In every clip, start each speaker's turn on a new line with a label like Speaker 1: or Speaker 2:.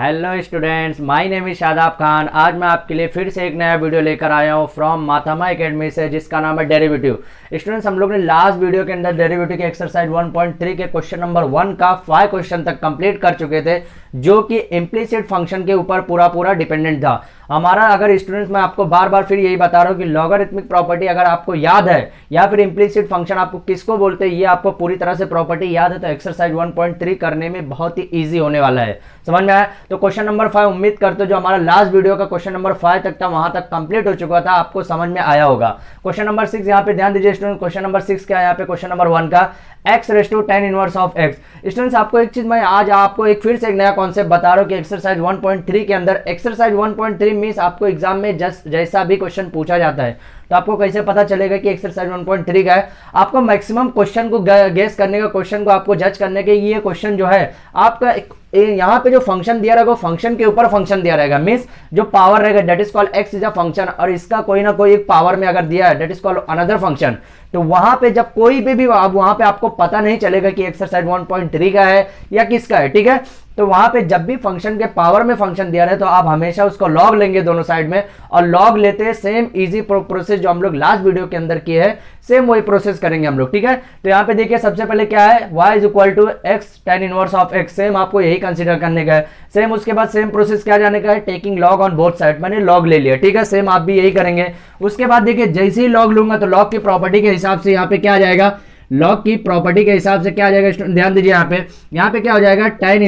Speaker 1: Hello students, my name is Shadab Khan. आज मैं आपके लिए फिर से एक नया वीडियो लेकर आया हूँ फ्रॉम माथामा एकेडमी से, जिसका नाम है डेरिवेटिव। स्टूडेंट्स, हम लोग ने लास्ट वीडियो के अंदर डेरिवेटिव के एक्सरसाइज 1.3 के क्वेश्चन नंबर 1 का 5 क्वेश्चन तक कंप्लीट कर चुके थे, जो कि इम्प्लिसिट फंक्शन के ऊपर पूरा डिपेंडेंट था हमारा। अगर स्टूडेंट्स, मैं आपको बार बार फिर यही बता रहा हूँ कि लॉगरिथमिक प्रॉपर्टी अगर आपको याद है या फिर इम्प्लिसिट फंक्शन आपको किसको बोलते हैं, ये आपको पूरी तरह से प्रॉपर्टी याद है तो एक्सरसाइज 1.3 करने में बहुत ही ईजी होने वाला है। समझ में आया? तो क्वेश्चन नंबर 5 उम्मीद करते हो जो हमारा लास्ट वीडियो का क्वेश्चन नंबर 5 तक था वहां तक कंप्लीट हो चुका था, आपको समझ में आया होगा। क्वेश्चन नंबर 6 यहाँ पे ध्यान दीजिए स्टूडेंट। क्वेश्चन नंबर 6 क्या है यहाँ पे? क्वेश्चन नंबर 1 का x raise to tan inverse of x। Students, आपको एक चीज मैं आज आपको एक फिर से एक नया कॉन्सेप्ट बता रहा हूँ कि एक्सरसाइज 1.3 के अंदर एक्सरसाइज 1.3 मींस आपको एग्जाम में जैसा भी क्वेश्चन पूछा जाता है तो आपको कैसे पता चलेगा कि एक्सरसाइज 1.3 का है। आपको मैक्सिमम क्वेश्चन को गेस करने का, क्वेश्चन को आपको जज करने के ये क्वेश्चन जो है आपका यहाँ पे जो फंक्शन दिया रहेगा वो फंक्शन के ऊपर फंक्शन दिया रहेगा, मींस जो पावर रहेगा that is called x is a function, और इसका कोई ना कोई एक पावर में अगर दिया है that is called another function. तो वहां पे जब कोई भी वहां पे आपको पता नहीं चलेगा कि एक्सरसाइज 1.3 का है या किसका है, ठीक है। तो वहां पे जब भी फंक्शन के पावर में फंक्शन दिया रहे तो आप हमेशा उसको लॉग लेंगे दोनों साइड में, और लॉग लेते हैं सेम इजी प्रोसेस जो हम लोग लास्ट वीडियो के अंदर किए हैं, सेम वही प्रोसेस करेंगे हम लोग, ठीक है। तो यहाँ पे देखिए सबसे पहले क्या है, y is equal to x tan inverse of x, same आपको यही कंसीडर करने का है। सेम उसके बाद सेम प्रोसेस क्या जाने का है, taking log on both side, मैंने लॉग ले लिया, ठीक है। सेम आप भी यही करेंगे। उसके बाद देखिए जैसे ही लॉग लूंगा तो लॉग की प्रॉपर्टी के हिसाब से यहाँ पे क्या आ जाएगा, लॉग की प्रॉपर्टी के हिसाब से क्या आ जाएगा, ध्यान दीजिए यहाँ पे क्या हो जाएगा, tan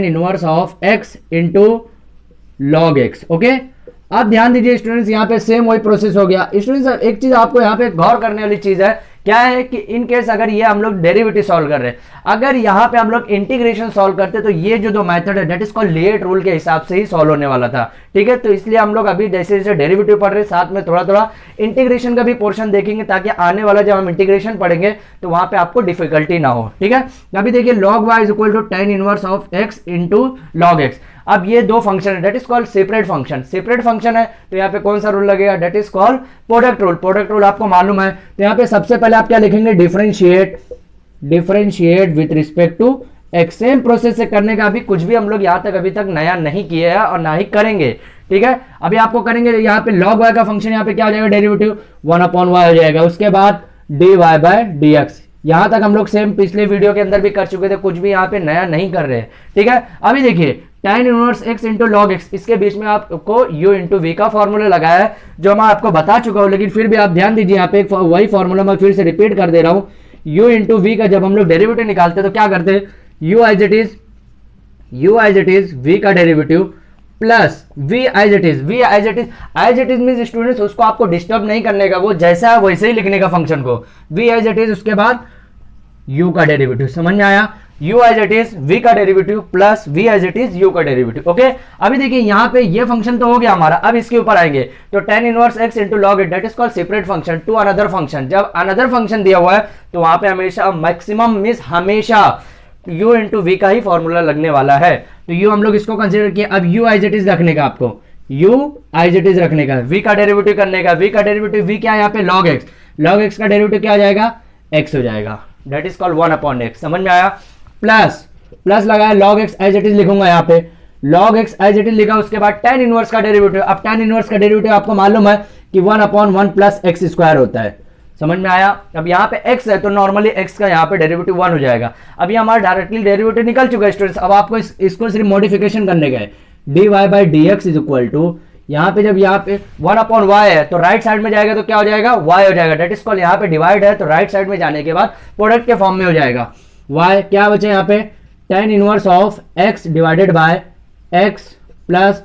Speaker 1: inverse of x into log x, okay. अब ध्यान दीजिए स्टूडेंट्स, यहाँ पे सेम वही प्रोसेस हो गया। स्टूडेंट्स, एक चीज आपको यहाँ पे गौर करने वाली चीज है, क्या है कि इन केस अगर ये हम लोग डेरिवेटिव सॉल्व कर रहे हैं, अगर यहाँ पे हम लोग इंटीग्रेशन सॉल्व करते तो ये जो दो मेथड है दैट इज कॉल्ड लिएट रूल के हिसाब से ही सॉल्व होने वाला था, ठीक है। तो इसलिए हम लोग अभी जैसे जैसे डेरिवेटिव पढ़ रहे हैं साथ में थोड़ा इंटीग्रेशन का भी पोर्शन देखेंगे, ताकि आने वाला जब हम इंटीग्रेशन पढ़ेंगे तो वहां पे आपको डिफिकल्टी ना हो, ठीक है। अभी देखिए log y is equal to tan inverse of x into log x। अब ये दो फंक्शन है that is called separate function है, तो यहाँ पे कौन सा रूल लगेगा, that is called product rule आपको मालूम है। तो यहाँ पे सबसे पहले आप क्या लिखेंगे, differentiate with respect to x। Same process से करने का अभी कुछ भी हम लोग यहाँ तक अभी तक नया नहीं किया है और ना ही करेंगे, ठीक है। अभी आपको करेंगे यहाँ पे log y का फंक्शन यहाँ पे क्या हो जाएगा, डेरिवेटिव 1/y हो जाएगा। उसके बाद dy बाय dx, यहां तक हम लोग सेम पिछले वीडियो के अंदर भी कर चुके थे, कुछ भी यहाँ पे नया नहीं कर रहे हैं, ठीक है। अभी देखिए tan inverse x into log x, इसके बीच में आपको u इंटू वी का फॉर्मूला लगाया है जो मैं आपको बता चुका हूं, लेकिन फिर भी आप ध्यान दीजिए यहाँ पे वही फॉर्मूला मैं फिर से रिपीट कर दे रहा हूं। u इंटू वी का जब हम लोग डेरिवेटिव निकालते हैं तो क्या करते हैं, u as it is v का derivative plus v as it is mean students उसको आपको डिस्टर्ब नहीं करने का, वो जैसा है वैसे ही लिखने का फंक्शन को, v एज इट इज, उसके बाद u का डेरिवेटिव। समझ में आया, u as it is v का derivative plus v as it is u का डेरिवेटिव, ओके। अभी देखिए यहाँ पे ये फंक्शन तो हो गया हमारा, अब इसके ऊपर आएंगे तो tan inverse x into log it that is called separate function to another function. जब अनदर फंक्शन दिया हुआ है तो वहां पे हमेशा मैक्सिमम मींस हमेशा u इंटू वी का ही फॉर्मूला लगने वाला है, तो u हम लोग इसको कंसीडर किए। अब u एज इट इज रखने का, आपको u एज इट इज रखने का, v का डेरिवेटिव करने का, v का डेरिवेटिव v क्या है यहाँ पे, log x का डेरिवेटिव क्या आ जाएगा, x हो जाएगा, दैट इज कॉल्ड 1/x। समझ में आया, प्लस लगाया log x as it is लिखूंगा यहाँ पे, log x as it is लिखा। उसके बाद tan इनवर्स का डेरिवेटिव, अब tan इनवर्स का डेरिवेटिव आपको मालूम है कि 1/1 प्लस एक्स स्क्वायर होता है। समझ में आया। अब यहाँ पे x है तो नॉर्मली x का यहाँ पे डेरिवेटिव 1 हो जाएगा। अभी हमारा डायरेक्टली डेरिवेटिव निकल चुका है स्टूडेंट्स, अब आपको इसको सिर्फ मॉडिफिकेशन करने का है, dy by dx is equal to, यहाँ पे जब यहाँ पे 1/y है तो राइट साइड में जाएगा तो क्या हो जाएगा, y हो जाएगा, दैट इज कॉल्ड, यहाँ पे डिवाइड है तो राइट साइड में जाने के बाद प्रोडक्ट के फॉर्म में हो जाएगा y। क्या बचे यहाँ पे, tan inverse of x divided by x plus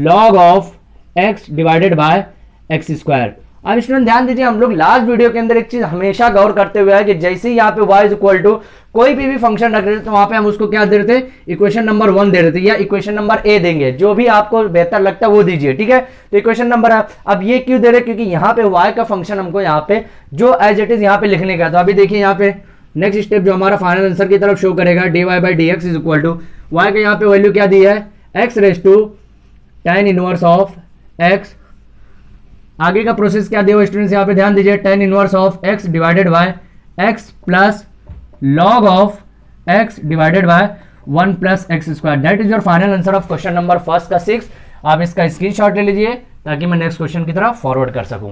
Speaker 1: log of x divided by x square. अब स्टूडेंट ध्यान दीजिए, हम लोग लास्ट वीडियो के अंदर एक चीज हमेशा गौर करते हुए है कि जैसे ही यहाँ पे y इज इक्वल टू कोई भी फंक्शन रख रहे थे तो वहां पे हम उसको क्या दे रहे थे, इक्वेशन नंबर 1 दे रहे थे या इक्वेशन नंबर a देंगे, जो भी आपको बेहतर लगता है वो दीजिए, ठीक है। तो इक्वेशन नंबर अब ये क्यों दे रहे, क्योंकि यहाँ पे y का फंक्शन हमको यहाँ पे जो एज इट इज यहाँ पे लिखने का। तो अभी देखिए यहाँ पे नेक्स्ट स्टेप जो हमारा फाइनल आंसर की तरफ शो करेगा, dy by dx is equal to y का यहाँ पे वैल्यू क्या दी है, x raise to tan inverse of x। आगे का प्रोसेस क्या दिया स्टूडेंट्स, यहाँ पे ध्यान दीजिए, tan inverse of x divided by x plus log of x divided bye 1 plus x square. That is your final answer of question number first का 6। आप इसका स्क्रीनशॉट ले लीजिए ताकि मैं नेक्स्ट क्वेश्चन की तरफ फॉरवर्ड कर सकूं।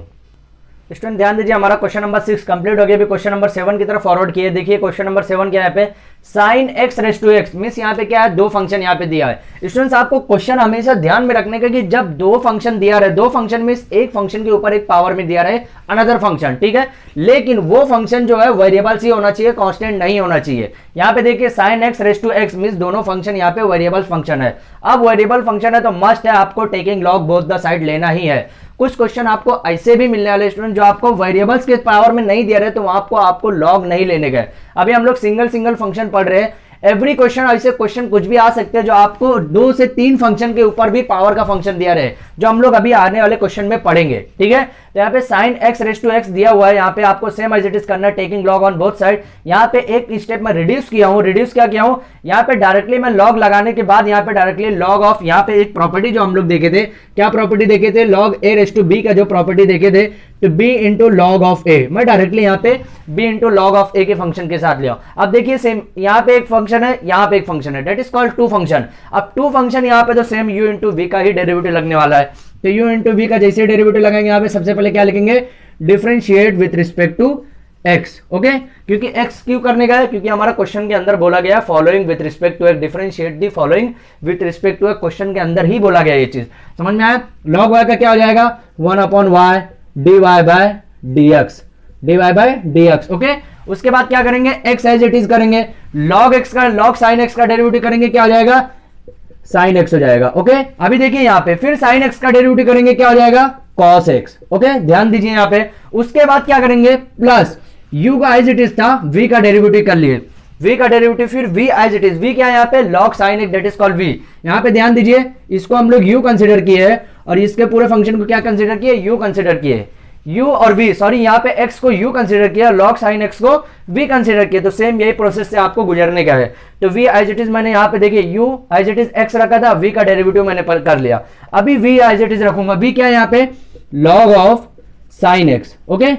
Speaker 1: स्टूडेंट ध्यान दीजिए, हमारा क्वेश्चन नंबर 6 कंप्लीट हो गया। अभी क्वेश्चन नंबर 7 की तरफ फॉरवर्ड किए। देखिए क्वेश्चन नंबर 7 क्या है, यहाँ पे sine x raise to x means यहाँ पे क्या है, दो फंक्शन यहाँ पे दिया है। स्टूडेंट्स आपको क्वेश्चन हमेशा ध्यान में रखने का कि जब दो फंक्शन दिया रहे, दो फंक्शन मीन्स एक फंक्शन के ऊपर एक पावर में दिया रहे अनदर फंक्शन, ठीक है, लेकिन वो फंक्शन जो है वेरिएबल ही होना चाहिए, कांस्टेंट नहीं होना चाहिए। यहाँ पे देखिए sine x raise to x means दोनों फंक्शन यहाँ पे वेरिएबल फंक्शन है। अब वेरिएबल फंक्शन है तो मस्ट है आपको taking log both the side लेना ही है। कुछ क्वेश्चन आपको ऐसे भी मिलने वाले स्टूडेंट जो आपको वेरिएबल्स के पावर में नहीं दे रहे तो आपको लॉग नहीं लेने गए। अभी हम लोग सिंगल सिंगल फंक्शन पढ़ रहे हैं। एवरी क्वेश्चन ऐसे क्वेश्चन कुछ भी आ सकते हैं जो आपको 2 से 3 फंक्शन के ऊपर भी पावर का फंक्शन दिया रहे, जो हम लोग अभी आने वाले क्वेश्चन में पढ़ेंगे, ठीक है। तो यहाँ पे sine x raise to x दिया हुआ है, यहाँ पे आपको सेम एज इट इज करना है, taking log on both side. यहाँ पे एक स्टेप में रिड्यूस किया हूँ, रिड्यूस क्या किया हूँ, यहाँ पे डायरेक्टली मैं लॉग लगाने के बाद यहाँ पे डायरेक्टली लॉग ऑफ, यहाँ पे एक प्रॉपर्टी जो हम लोग देखे थे, क्या प्रॉपर्टी देखे थे, log A raise to B का जो प्रॉपर्टी देखे थे, तो B into log of A, मैं डायरेक्टली यहाँ पे B into log of A के फंक्शन के साथ लिया। अब देखिए सेम यहाँ पे एक फंक्शन है, यहाँ पे एक फंक्शन है, that is called two function. अब टू फंक्शन यहाँ पे तो सेम यू इंटू वी का ही डेरिवेटिव लगने वाला है। तो यू इंटू वी का जैसे डेरिवेटिव लगाएंगे यहाँ पे सबसे पहले क्या लिखेंगे, differentiate with respect to x, okay. क्योंकि एक्स क्यों करने का है, क्योंकि हमारा क्वेश्चन के अंदर बोला गया following with respect to x, differentiate the following with respect to x, question के अंदर ही बोला गया ये चीज, समझ में आया। लॉग वाई का क्या हो जाएगा, 1/y dy by dx, dy by dx, okay. उसके बाद क्या करेंगे, x एज इट इज करेंगे, log x का log sin x का डेरिवेटिव करेंगे, क्या हो जाएगा, sin x हो जाएगा, ओके। अभी देखिए यहाँ पे फिर sin x का डेरिवेटिव करेंगे, क्या हो जाएगा, cos x, ओके। ध्यान दीजिए यहाँ पे। उसके बाद क्या करेंगे, प्लस u का एज इट इज था, v का डेरिवेटिव कर लिए, v का डेरिवेटिव फिर v as it is, v क्या है यहाँ पे, log sin x that is called v। यहाँ पे ध्यान दीजिए, इसको हम लोग u कंसिडर किए हैं और इसके पूरे फंक्शन को क्या कंसिडर किए, u कंसिडर किए, u और v, सॉरी यहाँ पे x को u कंसिडर किया, log sin x को v कंसिडर किया। तो सेम यही प्रोसेस से आपको गुजरने का है। तो v एज इट इज मैंने यहाँ पे देखिए u as it is x रखा था, v का डेरिवेटिव मैंने कर लिया। अभी v एज इट इज रखूंगा, v क्या है यहाँ पे, log of sin x, okay.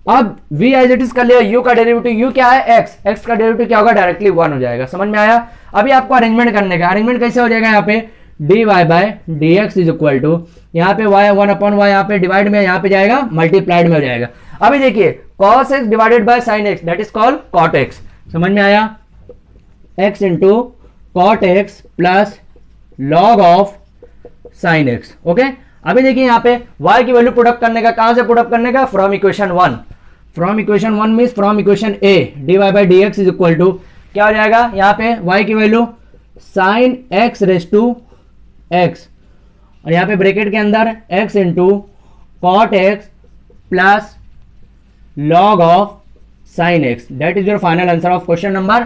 Speaker 1: अब v एज इट इज कर लिया, u का डेरिवेटिव, u क्या है x, x का डेरिवेटिव क्या होगा, डायरेक्टली 1 हो जाएगा, समझ में आया। अभी आपको अरेंजमेंट करने का, अरेंजमेंट कैसे हो जाएगा, यहाँ पे dy by dx is equal to, यहाँ पे y 1/y, यहाँ पे डिवाइड में यहाँ पे जाएगा मल्टीप्लाइड में हो जाएगा। अभी देखिए cos x divided bye sin x that is called cot x, समझ में आया, x into cot x plus log of sin x, okay. अभी देखिए यहाँ पे y की वैल्यू पुटअप करने का, कहां से पुटअप करने का, from equation 1, from equation 1 means from equation a, dy by dx is equal to क्या हो जाएगा, यहाँ पे y की value sin x raise to x और यहाँ पे ब्रैकेट के अंदर x into cot x plus log of sine x, that is your final answer of question number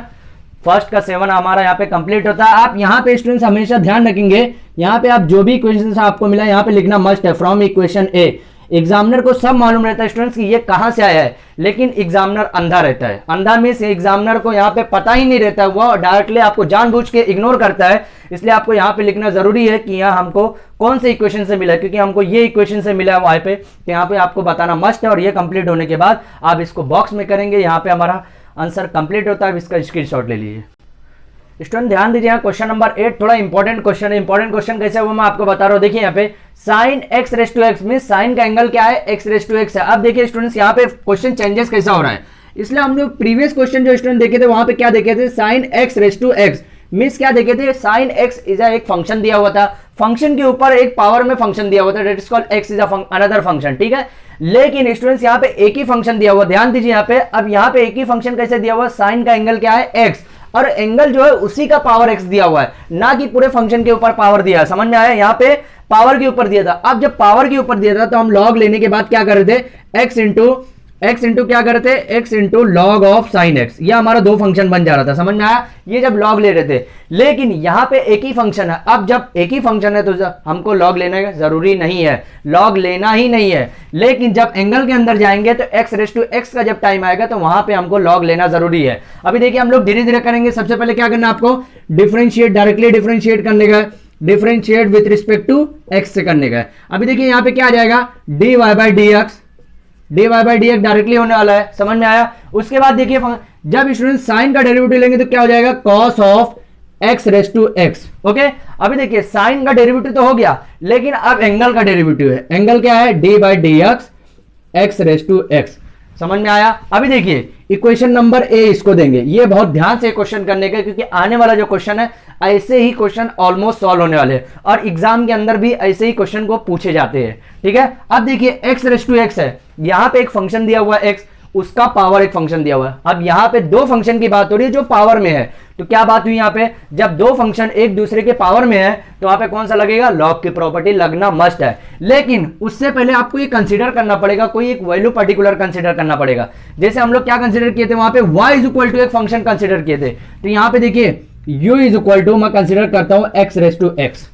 Speaker 1: first का 7 हमारा यहाँ पे कंप्लीट होता है। आप यहाँ पे स्टूडेंट्स हमेशा ध्यान रखेंगे, यहाँ पे आप जो भी इक्वेशन आपको मिला यहाँ पे लिखना मस्ट है, फ्रॉम इक्वेशन ए। एग्जामिनर को सब मालूम रहता है स्टूडेंट्स कि ये कहां से आया है, लेकिन एग्जामिनर अंधा रहता है। अंधा मींस एग्जामिनर को यहाँ पे पता ही नहीं रहता है, वो डायरेक्टली आपको जानबूझ के इग्नोर करता है। इसलिए आपको यहाँ पे लिखना जरूरी है कि यहाँ हमको कौन से इक्वेशन से मिला है, क्योंकि हमको ये इक्वेशन से मिला है वहां पे, तो यहाँ पे आपको बताना मस्ट है। और ये कंप्लीट होने के बाद आप इसको बॉक्स में करेंगे, यहाँ पे हमारा आंसर कंप्लीट होता है। इसका स्क्रीनशॉट ले लीजिए। स्टूडेंट ध्यान दीजिए, यहाँ क्वेश्चन नंबर 8 थोड़ा इंपॉर्टेंट क्वेश्चन है। इंपॉर्टेंट क्वेश्चन कैसे है वो मैं आपको बता रहा हूँ। देखिए यहाँ पे sine x raise to x mean sine का एंगल क्या है, एक्स रेस टू एक्स है। अब देखिए स्टूडेंट्स यहाँ पे क्वेश्चन चेंजेस कैसा हो रहा है, इसलिए हम लोग प्रीवियस क्वेश्चन जो स्टूडेंट देखे थे वहां पे क्या देखे थे, sine x raise to x means क्या देखे थे, साइन एक्स इज एक फंक्शन दिया हुआ था, फंक्शन के ऊपर एक पावर में फंक्शन दिया हुआ था, that is called x is another function, ठीक है। लेकिन स्टूडेंट्स यहाँ पे एक ही फंक्शन दिया हुआ, ध्यान दीजिए यहाँ पे। अब यहाँ पे एक ही फंक्शन कैसे दिया हुआ, साइन का एंगल क्या है, एक्स, और एंगल जो है उसी का पावर एक्स दिया हुआ है, ना कि पूरे फंक्शन के ऊपर पावर दिया है, समझ में आया। यहाँ पे पावर के ऊपर दिया था। अब जब पावर के ऊपर दिया था तो हम लॉग लेने के बाद क्या कर रहे थे, एक्स इंटू क्या कर रहे थे, x into log of sine x, ये हमारा दो फंक्शन बन जा रहा था, समझ में आया, ये जब लॉग ले रहे थे। लेकिन यहाँ पे एक ही फंक्शन है। अब जब एक ही फंक्शन है तो हमको लॉग लेना जरूरी नहीं है, लॉग लेना ही नहीं है। लेकिन जब एंगल के अंदर जाएंगे तो एक्स रेस टू एक्स का जब टाइम आएगा तो वहां पे हमको लॉग लेना जरूरी है। अभी देखिए हम लोग धीरे धीरे करेंगे। सबसे पहले क्या करना है आपको, डिफरेंशिएट, डायरेक्टली डिफरेंशिएट करने का, differentiate with respect to x से करने का। अभी देखिए यहाँ पे क्या आ जाएगा, d y by d x, d y by d x directly होने वाला है, समझ में आया। उसके बाद देखिए जब स्टूडेंट साइन का डेरिवेटिव लेंगे तो क्या हो जाएगा, cos of x raise to x. Okay, अभी देखिए साइन का डेरिवेटिव तो हो गया, लेकिन अब एंगल का डेरिवेटिव है। एंगल क्या है? D by d x x raise to x. समझ में आया? अभी देखिए इक्वेशन नंबर ए इसको देंगे। ये बहुत ध्यान से क्वेश्चन करने का, क्योंकि आने वाला जो क्वेश्चन है ऐसे ही क्वेश्चन ऑलमोस्ट सॉल्व होने वाले हैं, और एग्जाम के अंदर भी ऐसे ही क्वेश्चन को पूछे जाते हैं। ठीक है, अब देखिए एक्स रेस टू एक्स है, यहां पे एक फंक्शन दिया हुआ है एक्स, उसका पावर एक फंक्शन दिया हुआ है। अब यहां पे दो फंक्शन की बात हो रही है जो पावर में है, तो क्या बात हुई यहां पे? जब दो फंक्शन एक दूसरे के पावर में है तो वहां पे कौन सा लगेगा? लॉग की प्रॉपर्टी लगना मस्ट है। लेकिन उससे पहले आपको ये कंसीडर करना पड़ेगा, कोई एक वैल्यू पर्टिकुलर कंसीडर करना पड़ेगा। जैसे हम लोग क्या कंसीडर किए थे वहां पे? y इज इक्वल टू एक फंक्शन कंसीडर किए थे, तो यहां पे देखिए u इज इक्वल टू मैं कंसीडर करता हूं x रेस टू x।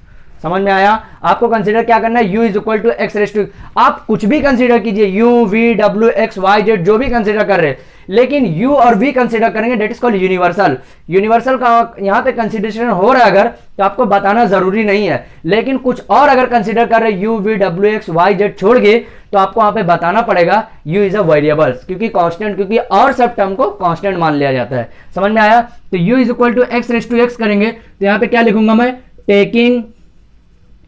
Speaker 1: समझ में आया? आपको कंसीडर क्या करना है? u is equal to x raise to, आप कुछ भी कंसीडर कीजिए, u v w x y z जो भी कंसीडर कर रहे हैं, लेकिन u और v कंसीडर करेंगे, that is called universal. Universal का यहां पे कंसीडरेशन हो रहा है अगर, तो आपको बताना जरूरी नहीं है, लेकिन कुछ और अगर कंसीडर कर रहे हैं u v w x y z छोड़ के, तो आपको वहां पे बताना पड़ेगा u इज अ वेरिएबल्स, क्योंकि कांस्टेंट, क्योंकि और सब टर्म को कांस्टेंट मान लिया जाता है। समझ में आया? तो u is equal to x raise to x करेंगे, तो यहां पे क्या लिखूंगा मैं? Taking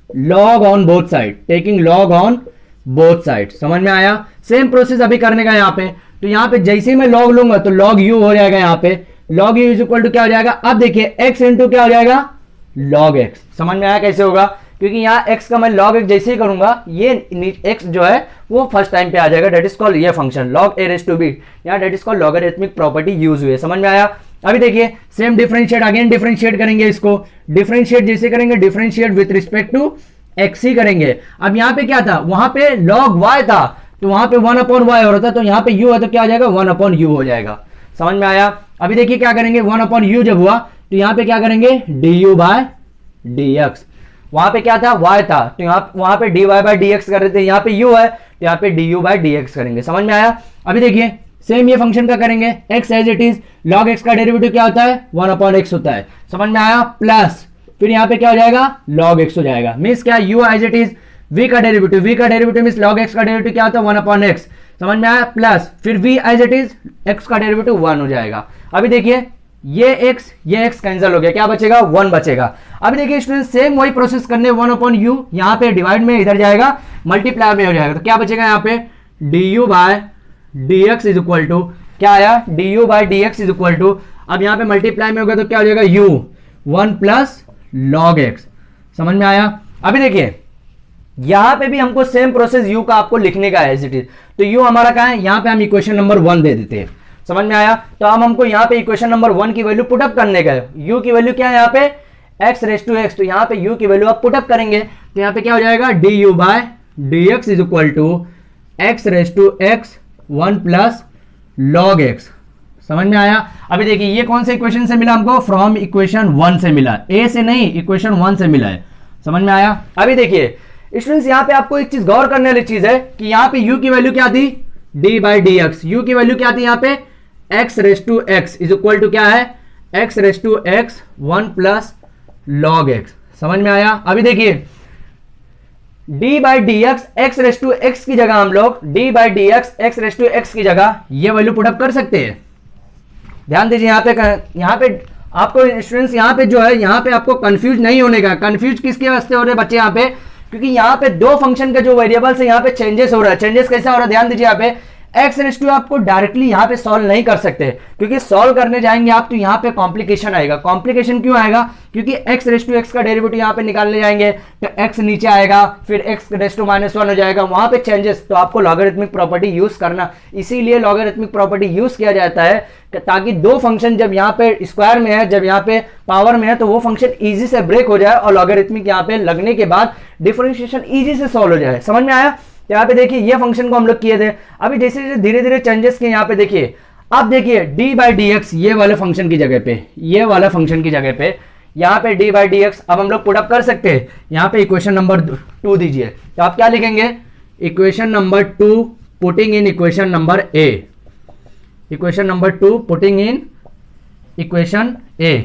Speaker 1: log on both side, taking log on both side. समझ में आया? सेम प्रोसेस अभी करने का यहां पे, तो यहां पे जैसे ही मैं लॉग लूंगा तो लॉग u हो जाएगा, यहां पे log u is equal to क्या हो जाएगा? अब देखिए x इंटू क्या हो जाएगा? Log x। समझ में आया कैसे होगा? क्योंकि यहां x का मैं log x जैसे ही करूंगा, ये x जो है वो फर्स्ट टाइम पे आ जाएगा, डेट इज कॉल्ड ये function log a raise to b, यहां that is called logarithmic property use हुई है। समझ में आया? अभी देखिए सेम डिफरेंशिएट, अगेन डिफरेंशिएट करेंगे इसको। डिफरेंशिएट जैसे करेंगे, differentiate with respect to x ही करेंगे। अब यहां पे क्या था? वहां पे log y था, तो वहां पे 1 अपॉन y हो रहा था, तो यहां पे u है तो क्या आ जाएगा? 1 अपॉन u हो जाएगा। समझ में आया? अभी देखिए क्या करेंगे? 1 अपॉन u जब हुआ तो यहां पे क्या करेंगे? du by dx। वहां पे क्या था? y था, तो यहाँ वहां पे dy बाय dx कर रहे थे, यहाँ पे u है तो यहाँ पे du बाय dx करेंगे। समझ में आया? अभी देखिए सेम ये फंक्शन का करेंगे, x as it is, log x का डेरिवेटिव क्या होता है? 1 अपॉन x होता है। समझ में आया? प्लस फिर यहाँ पे क्या हो जाएगा? log x हो जाएगा। मींस क्या? u as it is, v का डेरिवेटिव मींस log x का डेरिवेटिव क्या होता है? 1 अपॉन x। समझ में आया? प्लस फिर v as it is, x का डेरिवेटिव 1 हो जाएगा। अभी देखिए ये x कैंसिल हो गया, क्या बचेगा? 1 बचेगा। अभी देखिए स्टूडेंट सेम वही प्रोसेस करने, 1 अपॉन u यहाँ पे डिवाइड में इधर जाएगा, मल्टीप्लाई में हो जाएगा, तो क्या बचेगा यहाँ पे? du by dx is equal to क्या आया? du by dx is equal to, अब यहाँ पे मल्टीप्लाई में होगा तो क्या हो जाएगा? u 1 plus log x। समझ में आया? अभी देखिए यहां पे भी हमको सेम प्रोसेस u का आपको लिखने का है एज इट इज, तो u हमारा कहां है? यहां पे हम इक्वेशन नंबर 1 दे देते हैं। समझ में आया? तो अब हमको यहां पे इक्वेशन नंबर 1 की वैल्यू पुटअप करने का है। u की वैल्यू क्या है यहाँ पे? x रेस टू x, तो यहां पे u की वैल्यू आप पुटअप करेंगे, तो यहां पे क्या हो जाएगा? du by dx is equal to x raise to x 1 plus log x। समझ में आया? अभी देखिए ये कौन से इक्वेशन से मिला हमको? फ्रॉम इक्वेशन 1 से मिला, a से नहीं, इक्वेशन 1 से मिला है। समझ में आया? अभी देखिए स्टूडेंट्स यहां पे आपको एक चीज गौर करने वाली चीज है कि यहां पे u की वैल्यू क्या थी? d by d x. U की वैल्यू क्या थी यहां पे? x raise to x is equal to क्या है? x raise to x 1 plus log x। समझ में आया? अभी देखिए d by d x x raise to x की जगह हम लोग d by d x x raise to x की जगह ये वैल्यू पुटअप कर सकते हैं। ध्यान दीजिए यहाँ पे आपको स्टूडेंट्स यहाँ पे जो है, यहाँ पे आपको कंफ्यूज नहीं होने का। कंफ्यूज किसके वास्ते हो रहे बच्चे यहाँ पे? क्योंकि यहाँ पे दो फंक्शन का जो वेरिएबल्स है यहाँ पे चेंजेस हो रहा है। चेंजेस कैसा हो रहा है? ध्यान दीजिए यहाँ पे एक्स रेस टू आपको डायरेक्टली यहाँ पे सॉल्व नहीं कर सकते, क्योंकि सॉल्व करने जाएंगे आप तो यहाँ पे कॉम्प्लिकेशन आएगा। कॉम्प्लिकेशन क्यों आएगा? क्योंकि एक्स रेस टू एक्स का डेरिवेटिव यहाँ पे निकालने जाएंगे तो एक्स नीचे आएगा, फिर एक्स रेस टू -1 हो जाएगा, वहां पे चेंजेस। तो आपको लॉगरिथमिक प्रॉपर्टी यूज करना, इसीलिए लॉगरिथमिक प्रॉपर्टी यूज किया जाता है ताकि दो फंक्शन जब यहाँ पे स्क्वायर में है, जब यहाँ पे पावर में है, तो वो फंक्शन इजी से ब्रेक हो जाए और लॉगरिथमिक यहाँ पे लगने के बाद डिफरेंशिएशन इजी से सॉल्व हो जाए। समझ में आया? यहाँ पे देखिए ये फंक्शन को हम लोग किए थे, अभी जैसे जैसे धीरे धीरे चेंजेस किए यहाँ पे देखिए। अब देखिए d बाई डी एक्स ये वाले फंक्शन की जगह पे, ये वाला फंक्शन की जगह पे यहाँ पे d बाई डी एक्स अब हम लोग पुटअप कर सकते हैं। यहाँ पे इक्वेशन नंबर 2 दीजिए, तो आप क्या लिखेंगे? Equation number 2 putting in equation number a, equation number 2 putting in equation a।